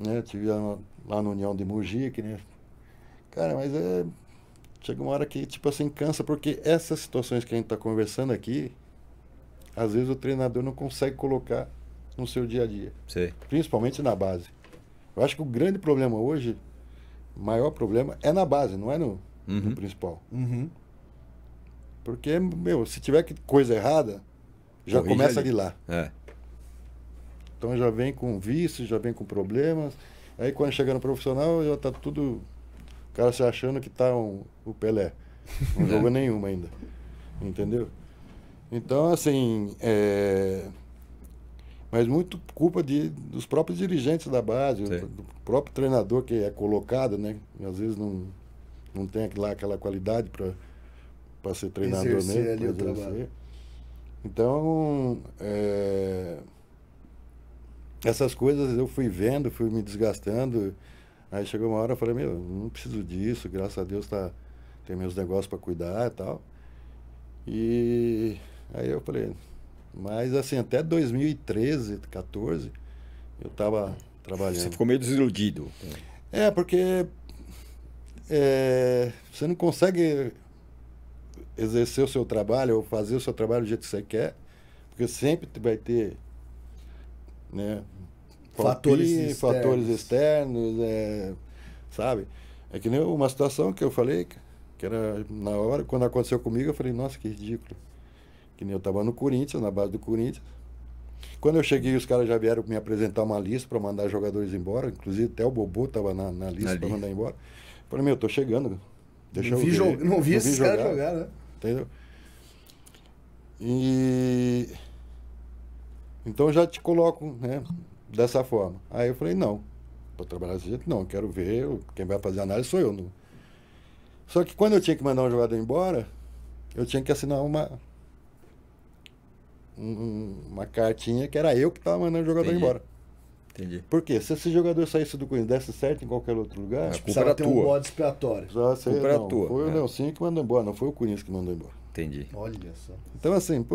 né? Tive lá na União de Mogi, né? Cara, mas chega uma hora que, tipo assim, cansa, porque essas situações que a gente está conversando aqui, às vezes o treinador não consegue colocar no seu dia a dia. Sei. Principalmente na base. Eu acho que o grande problema hoje, o maior problema, é na base, não é no principal. Porque, se tiver coisa errada, já Corrige começa ali. de lá. Então já vem com vícios, já vem com problemas. Aí quando chega no profissional, já tá tudo... O cara se achando que tá o Pelé. Não jogou nenhuma ainda. Entendeu? Então, assim, Mas muito culpa dos próprios dirigentes da base, Sim. do próprio treinador que é colocado, né? E às vezes não tem lá aquela qualidade para ser treinador Exercer mesmo. ali pra o trabalho. Então, essas coisas eu fui vendo, fui me desgastando. Aí chegou uma hora eu falei, não preciso disso, graças a Deus tem meus negócios para cuidar e tal. E aí eu falei, mas assim, até 2013, 14, eu estava trabalhando. Você ficou meio desiludido. Porque você não consegue exercer o seu trabalho ou fazer o seu trabalho do jeito que você quer, porque sempre vai ter, né, fatores externos, sabe? É que nem uma situação que eu falei, que era na hora, quando aconteceu comigo, eu falei, nossa, que ridículo. Que nem eu estava no Corinthians, na base do Corinthians. Quando eu cheguei, os caras já vieram me apresentar uma lista para mandar jogadores embora, inclusive até o Bobô estava na lista para mandar embora. Eu falei, tô chegando, deixa eu ver. Não vi esses caras jogar, né? Entendeu? E então já te coloco, né, dessa forma. Aí eu falei, não, para trabalhar desse jeito, não, quero ver, quem vai fazer análise sou eu. Não. Só que quando eu tinha que mandar um jogador embora, eu tinha que assinar uma cartinha que era eu que estava mandando o jogador embora. Entendi. Por quê? Se esse jogador saísse do Corinthians desse certo em qualquer outro lugar, Precisava ter um bode expiatório. só você, Culpa era não, tua, foi o né? Nelsinho que mandou embora, não foi o Corinthians que mandou embora. Entendi. Olha só. Então assim,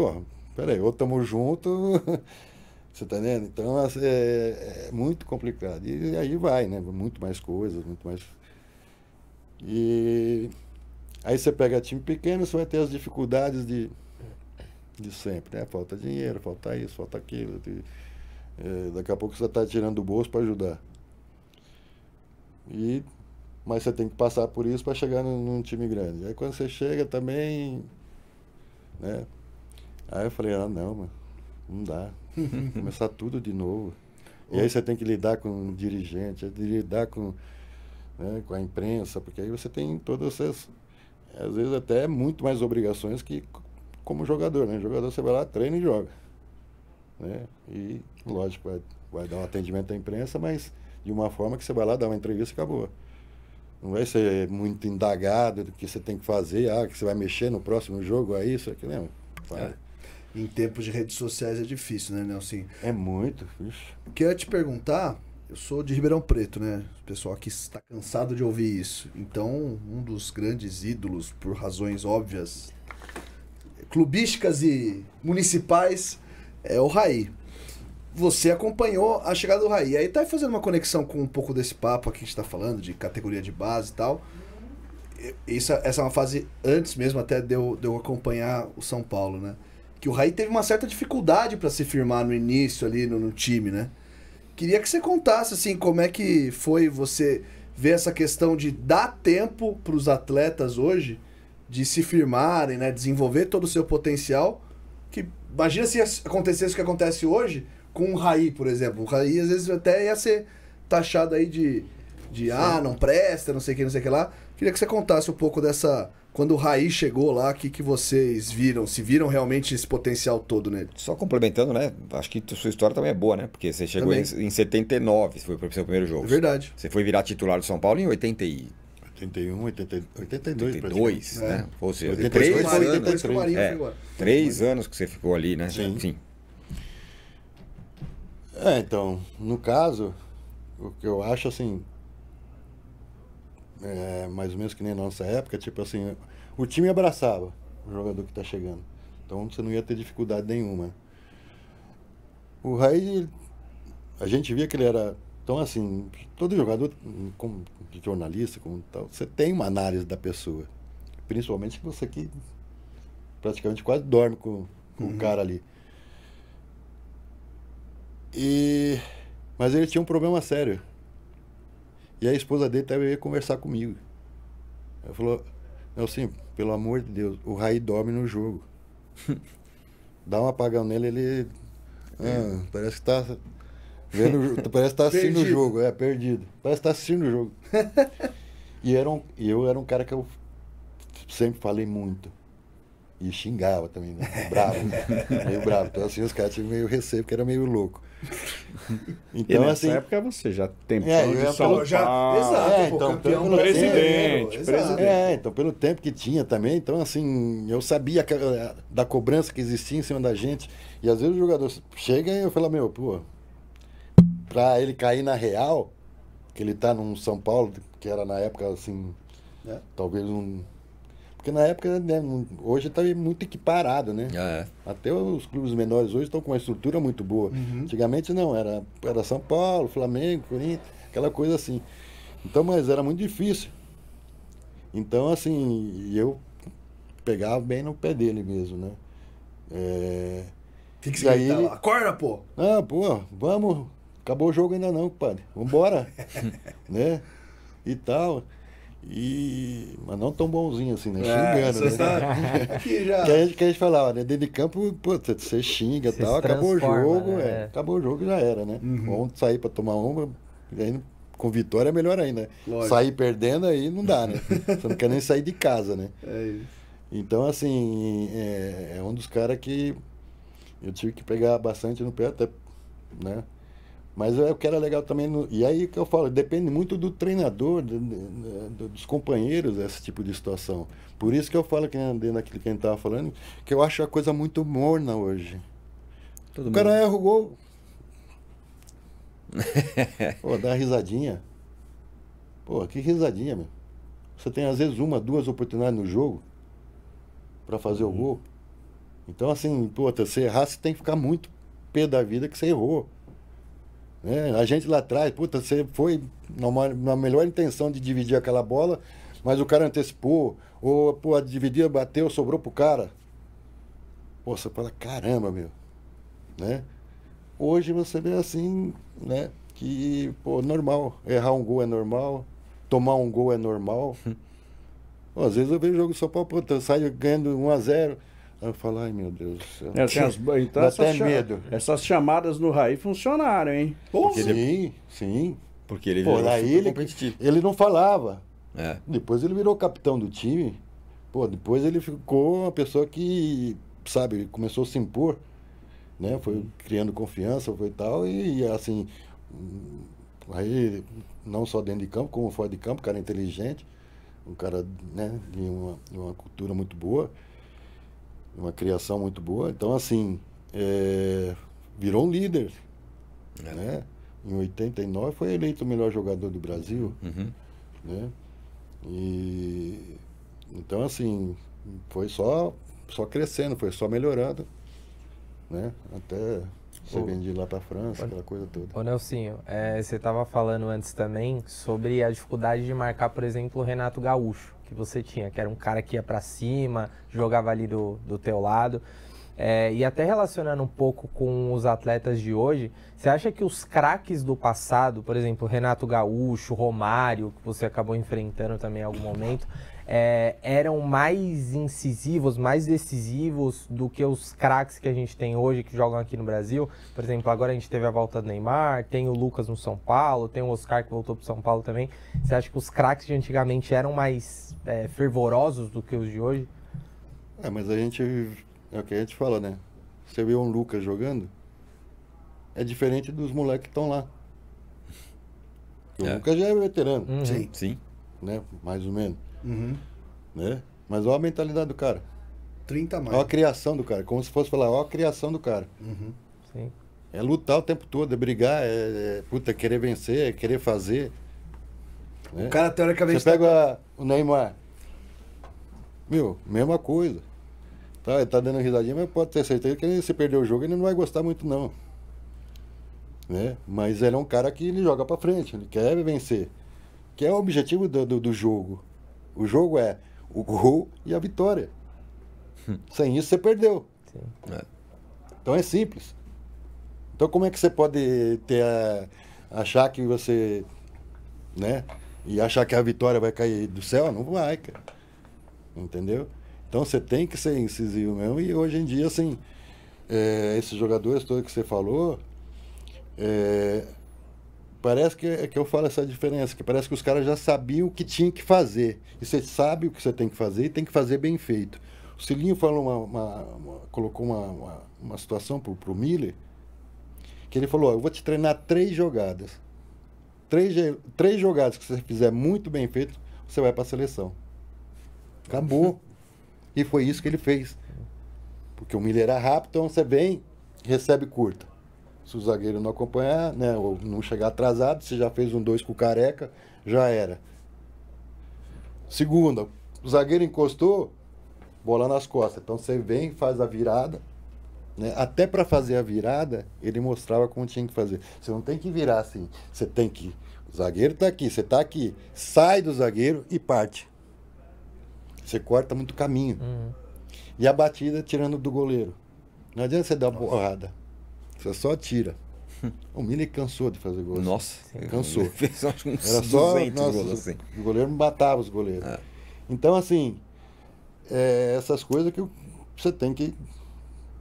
peraí, ou tamo junto, você tá entendendo? Então assim, é muito complicado. E aí vai, né? Muito mais coisas, muito mais. E aí você pega time pequeno, você vai ter as dificuldades de sempre, né? Falta dinheiro, falta isso, falta aquilo. Daqui a pouco você está tirando do bolso para ajudar. Mas você tem que passar por isso para chegar num time grande. Aí quando você chega também, né? Aí eu falei, não, mano, não dá. Começar tudo de novo. E aí você tem que lidar com o dirigente, lidar com a imprensa, porque aí você tem todas essas, às vezes até muito mais obrigações que como jogador, né? Jogador você vai lá, treina e joga. Né? E, lógico, vai dar um atendimento à imprensa, mas de uma forma que você vai lá dar uma entrevista e acabou. Não vai ser muito indagado do que você tem que fazer, que você vai mexer no próximo jogo, isso, aquilo, não. Em tempos de redes sociais é difícil, né, Nelson? É muito, vixe. O que eu ia te perguntar, eu sou de Ribeirão Preto, né? O pessoal aqui está cansado de ouvir isso. Então, um dos grandes ídolos, por razões óbvias, clubísticas e municipais, é o Raí. Você acompanhou a chegada do Raí. Aí tá fazendo uma conexão com um pouco desse papo aqui que a gente tá falando, de categoria de base e tal. Essa é uma fase antes mesmo até de eu acompanhar o São Paulo, né? Que o Raí teve uma certa dificuldade para se firmar no início ali no time, né? Queria que você contasse, assim, como é que foi você ver essa questão de dar tempo para os atletas hoje de se firmarem, né? Desenvolver todo o seu potencial. Que imagina se acontecesse o que acontece hoje com o Raí, por exemplo. O Raí, às vezes, até ia ser taxado aí de não presta, não sei o que lá. Queria que você contasse um pouco dessa... Quando o Raí chegou lá, o que vocês viram? Se viram realmente esse potencial todo nele? Só complementando, né? Acho que a sua história também é boa, né? Porque você chegou em 79, foi o seu primeiro jogo. É verdade. Você foi virar titular do São Paulo em 81, 82, 82, né? Ou seja, 83, 3 anos. Depois que o Marinho foi embora. 3 anos que você ficou ali, né? Sim. Enfim. Então, no caso, o que eu acho assim, mais ou menos que nem na nossa época, tipo assim, o time abraçava o jogador que está chegando. Então você não ia ter dificuldade nenhuma. O Raí, a gente via que ele era. Então, assim, todo jogador, como jornalista, como tal, você tem uma análise da pessoa. Principalmente você que praticamente quase dorme com o cara ali. Mas ele tinha um problema sério. E a esposa dele até veio conversar comigo. Ela falou, Nelson, pelo amor de Deus, o Raí dorme no jogo. Dá um apagão nele, ele parece que tá vendo, parece que tá assistindo o jogo, perdido. Parece que tá assistindo o jogo. E eu era um cara que eu sempre falei muito. E xingava também, né? Bravo, meio bravo. Então, assim, os caras tinham meio receio, porque era meio louco. E nessa época você já tem eu ia São pelo- Paulo. Exato, então, campeão pelo brasileiro, presidente, exato. então pelo tempo que tinha também, então assim, eu sabia da cobrança que existia em cima da gente. E às vezes o jogador chega e eu falo, meu, pô, pra ele cair na real, que ele tá num São Paulo, que era na época assim, É. talvez um. Porque na época, né, hoje tá muito equiparado, né? É. Até os clubes menores hoje estão com uma estrutura muito boa. Antigamente não, era São Paulo, Flamengo, Corinthians, aquela coisa assim. Então, mas era muito difícil. Então, assim, eu pegava bem no pé dele mesmo, né? O que E você aí grita ele- lá? Acorda, pô! Ah, pô, vamos, acabou o jogo ainda não, padre. Vambora, né? E tal. Mas não tão bonzinho assim, né? Xingando, você né? tá aqui já. Que a gente falava, né? Dentro de campo, pô, você xinga e Você tal, se acabou o transforma, jogo, né? acabou o jogo e já era, né? Vamos sair pra tomar uma, e aí com vitória é melhor ainda. Lógico. Sair perdendo aí não dá, né? Você não quer nem sair de casa, né? É isso. Então, assim, é um dos caras que eu tive que pegar bastante no pé, até, né? Mas o que era legal também, e aí que eu falo, depende muito do treinador, dos companheiros, esse tipo de situação. Por isso que eu falo, que andei naquilo que a gente estava falando, que eu acho a coisa muito morna hoje. O cara erra o gol. Pô, dá uma risadinha. Pô, que risadinha, meu. Você tem às vezes uma, duas oportunidades no jogo para fazer o gol. Então, assim, pô, você errar, você tem que ficar muito pé da vida que você errou. A gente lá atrás, puta, você foi na melhor intenção de dividir aquela bola, mas o cara antecipou, ou, pô, dividir, bateu, sobrou pro cara. Pô, você fala, caramba, meu, né? Hoje você vê assim, né, que, pô, normal, errar um gol é normal, tomar um gol é normal. Pô, às vezes eu vejo o jogo do São Paulo, puta, eu saio ganhando 1-0, aí eu falo, ai meu Deus do céu. Então Dá até medo. essas chamadas no Raí funcionaram, hein? Sim. Porque ele Pô, virou daí super ele, competitivo. ele não falava. É. Depois ele virou capitão do time. Pô, depois ele ficou uma pessoa que, sabe, começou a se impor, né? Foi criando confiança, foi tal, e assim, aí não só dentro de campo, como fora de campo, um cara inteligente, um cara, né, de uma cultura muito boa, uma criação muito boa. Então, assim, virou um líder, né? Em 89 foi eleito o melhor jogador do Brasil, né? E então, assim, foi só crescendo, foi só melhorando, né? Até ser vendido lá para França, aquela coisa toda. Ô Nelsinho, você estava falando antes também sobre a dificuldade de marcar, por exemplo, o Renato Gaúcho, que você tinha, que era um cara que ia para cima, jogava ali do teu lado. E até relacionando um pouco com os atletas de hoje, você acha que os craques do passado, por exemplo, Renato Gaúcho, Romário, que você acabou enfrentando também em algum momento, eram mais incisivos, mais decisivos do que os craques que a gente tem hoje que jogam aqui no Brasil? Por exemplo, agora a gente teve a volta do Neymar, tem o Lucas no São Paulo, tem o Oscar que voltou para o São Paulo também. Você acha que os craques de antigamente eram mais fervorosos do que os de hoje? Mas a gente, é o que a gente fala, né? Você vê um Lucas jogando, é diferente dos moleques que estão lá. O Lucas já é veterano, Sim. né? Mais ou menos, Uhum. né? Mas olha a mentalidade do cara. 30 a mais. Olha a criação do cara, como se fosse falar, olha a criação do cara. Sim. É lutar o tempo todo, é brigar, puta, querer vencer, é querer fazer. Né? O cara, teoricamente, Você pega o Neymar, meu, mesma coisa. Tá, ele tá dando risadinha, mas pode ter certeza que se perder o jogo ele não vai gostar muito não. Né? Mas ele é um cara que ele joga pra frente, ele quer vencer. Que é o objetivo do jogo. O jogo é o gol e a vitória. Sem isso você perdeu. Então é simples. Então como é que você pode achar que você, né? E achar que a vitória vai cair do céu? Não vai, cara. Entendeu? Então você tem que ser incisivo mesmo. E hoje em dia, assim, esses jogadores todos que você falou, parece que eu falo essa diferença, que parece que os caras já sabiam o que tinha que fazer. E você sabe o que você tem que fazer e tem que fazer bem feito. Cilinho falou colocou uma situação pro Miller, que ele falou, ó, eu vou te treinar 3 jogadas. 3 jogadas que você fizer muito bem feito, você vai para a seleção. Acabou. E foi isso que ele fez. Porque o Miller era rápido, então você vem, recebe curta. Se o zagueiro não acompanhar, né, ou não chegar atrasado, você já fez um 2 com o Careca, já era. Segunda, o zagueiro encostou, bola nas costas. Então você vem, faz a virada. Né? Até para fazer a virada, ele mostrava como tinha que fazer. Você não tem que virar assim. Você tem que... O zagueiro está aqui, você está aqui. Sai do zagueiro e parte. Você corta muito caminho. E a batida tirando do goleiro. Não adianta você dar uma porrada. Você só tira. O Miller cansou de fazer gol. Nossa. Cansou. Fez acho que uns Era só... 200 Nossa, gols assim. o goleiro matava os goleiros. É. Então, assim... essas coisas que você tem que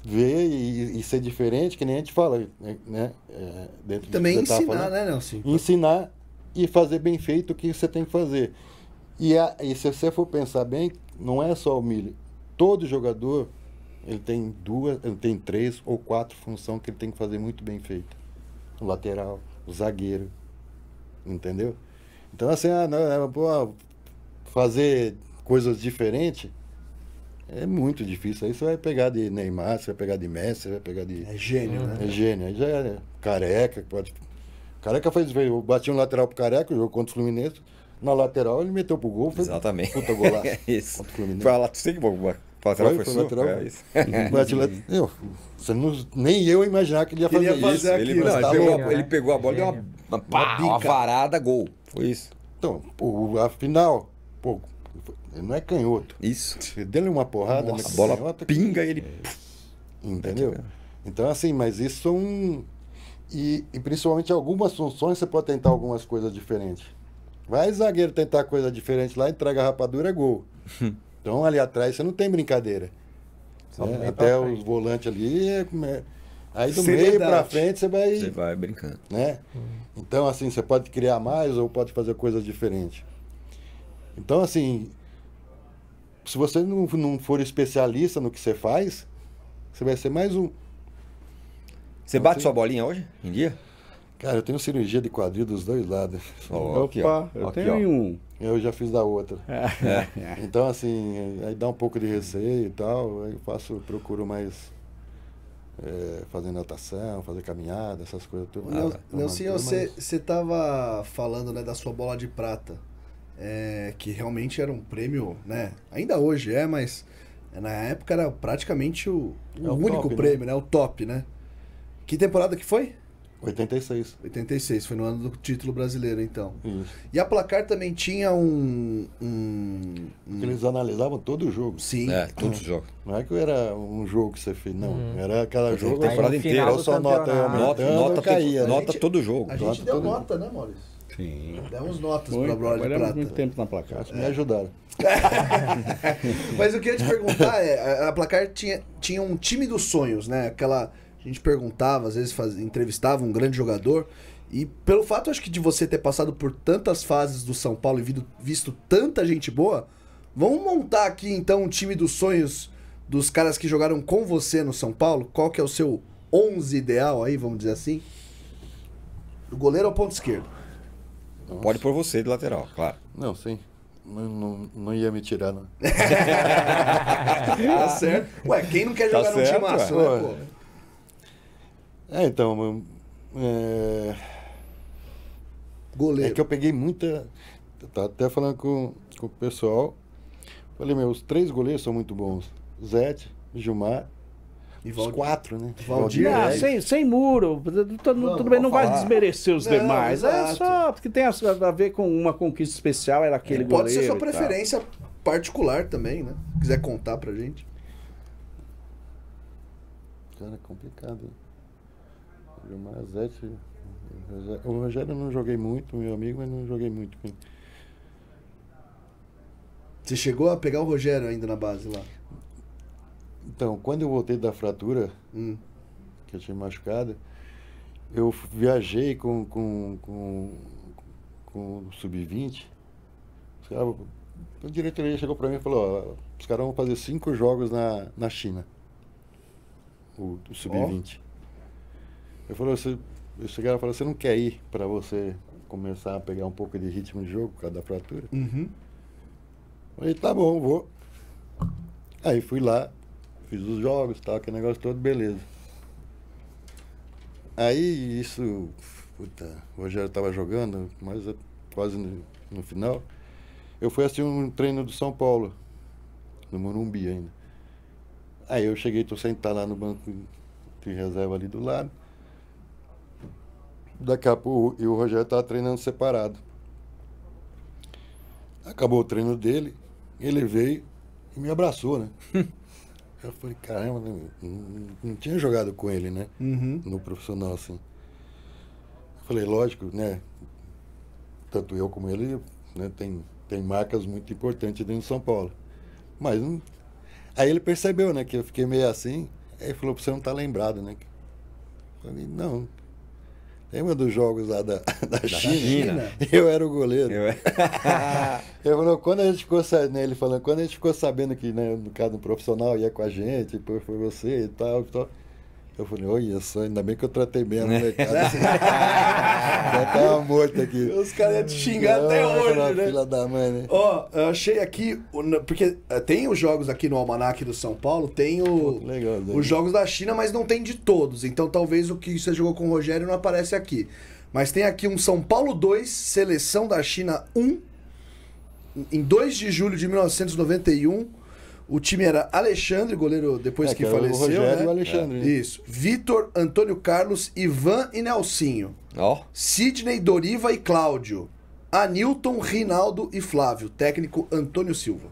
ver e ser diferente, que nem a gente fala, né? Dentro Também do que você tá ensinar, falando. né, Nelson? Ensinar e fazer bem feito o que você tem que fazer. E se você for pensar bem, não é só o Miller. Todo jogador, ele tem 3 ou 4 funções que ele tem que fazer muito bem feito. O lateral, o zagueiro, entendeu? Então, assim, fazer coisas diferentes é muito difícil. Aí você vai pegar de Neymar, você vai pegar de Messi, você vai pegar de... É gênio, né? É gênio. Aí já é Careca, pode... Careca eu bati um lateral pro Careca, o jogo contra o Fluminense. Na lateral ele meteu pro gol, foi Exatamente. puta golaço. É isso. Contra o Fluminense. Foi a lateral, lateral foi sua? lateral. É isso. Nem eu imaginar que ele ia fazer Ele ia isso. fazer Ele, aquilo, não, ele, tá pegou, louco, ele pegou a bola e deu uma varada, gol. Foi isso. Então, afinal, pô, ele não é canhoto. Isso. Se dele uma porrada, Nossa, né, a bola canhota, pinga e ele... entendeu? Então, assim, mas isso são... E principalmente algumas funções você pode tentar algumas coisas diferentes. Vai zagueiro tentar coisa diferente lá, entrega a rapadura, é gol. Então ali atrás você não tem brincadeira. Né? Até os volantes ali, aí do meio pra frente você vai brincando. né? Então assim, você pode criar mais ou pode fazer coisas diferentes. Então assim, se você não for especialista no que você faz, você vai ser mais um. Você bate sua bolinha hoje, em dia? Cara, eu tenho cirurgia de quadril dos 2 lados. Ó, aqui, ó. Opa, eu Aqui, tenho ó. um. Eu já fiz da outra. Então, assim, aí dá um pouco de receio e tal. Aí eu procuro mais fazer natação, fazer caminhada, essas coisas. Nelson, você estava falando, né, da sua bola de prata, que realmente era um prêmio, né? Ainda hoje mas na época era praticamente o único top, prêmio, né? O top, né? Que temporada que foi? 86. 86, foi no ano do título brasileiro, então. Isso. E a Placar também tinha Porque eles analisavam todo o jogo. Sim. Todos os jogos. Não é que era um jogo que você fez, não. Era aquela jogo. a temporada Aí, no inteira, final Ou do só nota aí campeonato- aumentando, Nota, caía. nota todo jogo. A gente deu nota, né, Maurício? Sim. Demos notas Muito, pra bola de trabalhamos prata. muito tempo na placar. Me ajudaram. Mas o que eu ia te perguntar a Placar tinha um time dos sonhos, né? A gente perguntava, às vezes entrevistava um grande jogador. E pelo fato, acho que de você ter passado por tantas fases do São Paulo e visto tanta gente boa, vamos montar aqui então um time dos sonhos dos caras que jogaram com você no São Paulo? Qual que é o seu 11 ideal aí, vamos dizer assim? O goleiro ou ponto esquerdo? Pode pôr você de lateral, claro. Não, sim. Não ia me tirar, não. Tá certo. Ué, quem não quer Tá jogar num certo, timaço, ué. né, pô? Então, Goleiro. é que eu peguei muita... Eu tava até falando com o pessoal. Falei, os 3 goleiros são muito bons. Zete, Gilmar, E os Valdir. 4, né? Valdir, Ah, Pérez. sem muro, tudo bem, não vai falar. desmerecer os Não, demais. É exato. só porque tem a ver com uma conquista especial, era aquele Pode goleiro. ser sua e tal. preferência particular também, né? Se quiser contar pra gente. Cara, é complicado. Gilmar, Zete... O Rogério eu não joguei muito, meu amigo, mas não joguei muito com ele. Você chegou a pegar o Rogério ainda na base lá? Então, quando eu voltei da fratura, que eu tinha machucado, eu viajei com o Sub-20. Os caras A diretoria chegou para mim e falou, ó, os caras vão fazer 5 jogos na China. O Sub-20. Eu falei, esse cara falou, você não quer ir para você começar a pegar um pouco de ritmo de jogo por causa da fratura? Uhum. Falei, tá bom, vou. Aí fui lá, fiz os jogos, tal, aquele negócio todo, beleza. Aí isso, puta, o Rogério tava jogando, mas quase no final. Eu fui assistir um treino do São Paulo, no Morumbi ainda. Aí eu cheguei, tô sentado lá no banco de reserva ali do lado. Daqui a pouco, e o Rogério tava treinando separado. Acabou o treino dele, ele veio e me abraçou, né? Eu falei, caramba, não tinha jogado com ele, né? Uhum. No profissional, assim. Eu falei, lógico, né? Tanto eu como ele, né? Tem marcas muito importantes dentro de São Paulo. Mas não... Aí ele percebeu, né? Que eu fiquei meio assim. Aí ele falou, você não tá lembrado, né? Eu falei, não. Lembra dos jogos lá da China? Eu era o goleiro. Ele falou, quando a gente ficou sabendo, né, ele falando, quando a gente ficou sabendo que, né, no caso do profissional ia com a gente, depois foi você e tal. Eu falei, olha só, ainda bem que eu tratei bem a molecada. Já tava morto aqui. Os caras iam te xingar até hoje, né? Filha da mãe, né? Ó, eu achei aqui, porque tem os jogos aqui no Almanac do São Paulo, tem legal, os jogos da China, mas não tem de todos. Então talvez o que você jogou com o Rogério não aparece aqui. Mas tem aqui um São Paulo 2, Seleção da China 1, em 2 de julho de 1991. O time era Alexandre, goleiro depois que faleceu, o Rogério, né? e o Alexandre. Né? Isso. Vitor, Antônio Carlos, Ivan e Nelsinho. Ó. Sidney, Doriva e Cláudio. Anilton, Rinaldo e Flávio. Técnico Antônio Silva.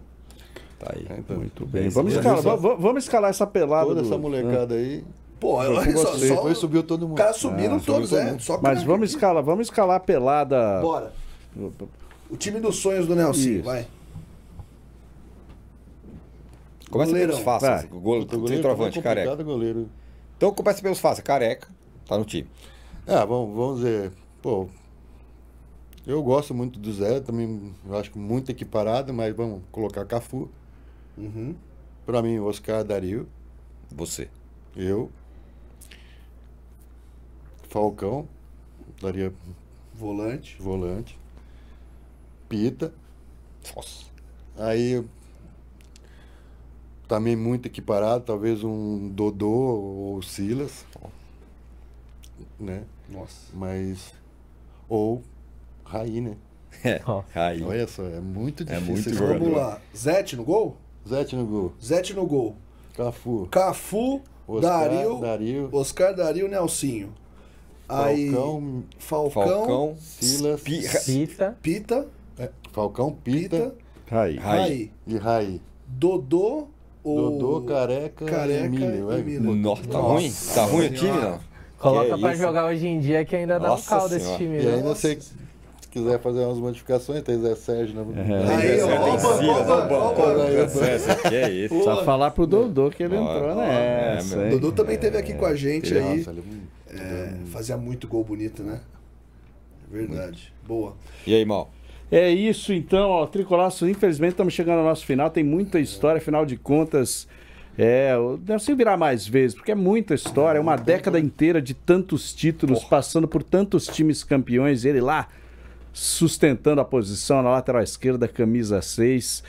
Tá aí. Então, Muito bem. Vamos escalar essa pelada. toda essa molecada aí. Pô, Depois subiu todo mundo. Os caras subiram todos, subiu todo né? mundo. Só Mas vamos escalar a pelada. Bora. O time dos sonhos do Nelsinho, Isso. vai. Começa Goleirão. pelos fáceis. Vai. Centroavante, Careca. Goleiro. Então começa pelos fáceis. Careca. Tá no time. Vamos dizer, pô, eu gosto muito do Zé, também eu acho muito equiparado, mas vamos colocar Cafu. Uhum. Pra mim, Oscar Dario, Você. eu, Falcão, daria Volante. volante, Pita, Nossa. aí também muito equiparado, talvez um Dodô ou Silas, né? Nossa. Mas, ou Raí, né? Ó. Aí. Olha só, é muito difícil. muito esse jogador. Vamos lá. Zete no gol? Zete no gol, Zete no gol. Cafu, Cafu, Oscar, Dario, Oscar, Dario, Nelsinho. Aí, Falcão, Falcão. Silas, Pita. Pita, Falcão, Pita, Aí. Raí, e Raí. Dodô, Dodô, Careca e Emílio. e Emílio. Nossa, tá ruim? Tá ruim o time, não? Coloca Que pra isso? jogar hoje em dia que ainda dá um Nossa caldo esse Senhora. time, E né? ainda se quiser fazer umas modificações, tem Zé Sérgio. Aí, ó, Que é isso? Só falar pro Dodô que ele Ó, entrou ó, nessa. meu. hein? Dodô também esteve aqui com a gente aí. Nossa, ele Fazia muito gol bonito, né? Verdade. Boa. E aí, Mal? É isso então, ó, Tricolaço, infelizmente estamos chegando ao nosso final, tem muita história, afinal de contas, deve se virar mais vezes, porque é muita história, é uma década inteira de tantos títulos, passando por tantos times campeões, ele lá sustentando a posição na lateral esquerda, camisa 6.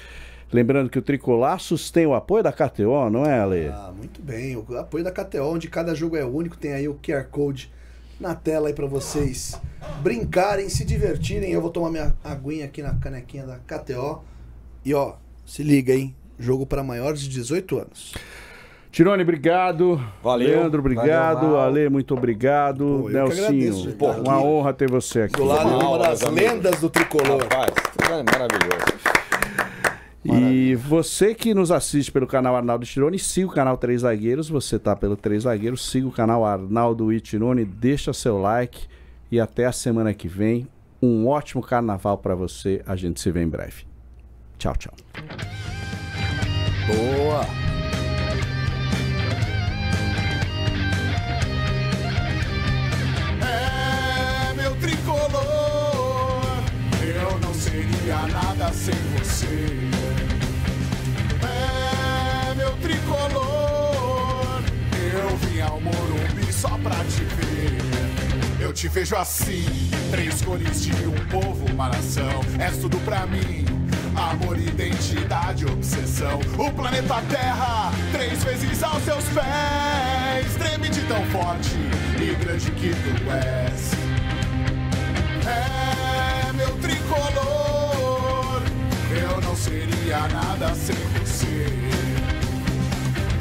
Lembrando que o Tricolaços tem o apoio da KTO, não é, Ale? Ah, muito bem. O apoio da KTO, onde cada jogo é único, tem aí o QR Code na tela aí pra vocês brincarem, se divertirem. Eu vou tomar minha aguinha aqui na canequinha da KTO. E ó, se liga, hein? Jogo para maiores de 18 anos. Tirone, obrigado. Valeu. Leandro, obrigado. Valeu, Mal. Ale, muito obrigado. Pô, eu que agradeço, Nelsinho, Ricardo. uma honra ter você aqui. Do lado de uma Mal, das meus amigos. lendas do tricolor. Rapaz, maravilhoso. E você que nos assiste pelo canal Arnaldo Tirone, siga o canal 3 Zagueiros. Você tá pelo 3 Zagueiros, siga o canal Arnaldo Tirone, deixa seu like e até a semana que vem. Um ótimo carnaval para você. A gente se vê em breve. Tchau, tchau. Boa! É meu tricolor, eu não seria nada nada sem você. É meu tricolor, eu vim ao Morumbi só pra te ver. Eu te vejo assim, 3 cores de um povo, uma nação. És tudo pra mim, amor, identidade, obsessão. O planeta Terra, 3 vezes aos seus pés. Treme de tão forte e grande que tu és. É meu tricolor, eu não seria nada sem você.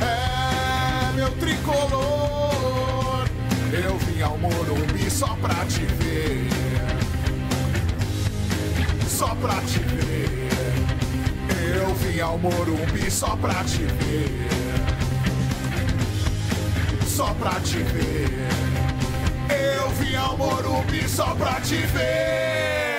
É meu tricolor, eu vim ao Morumbi só pra te ver. Só pra te ver. Eu vim ao Morumbi só pra te ver. Só pra te ver. Eu vim ao Morumbi só pra te ver.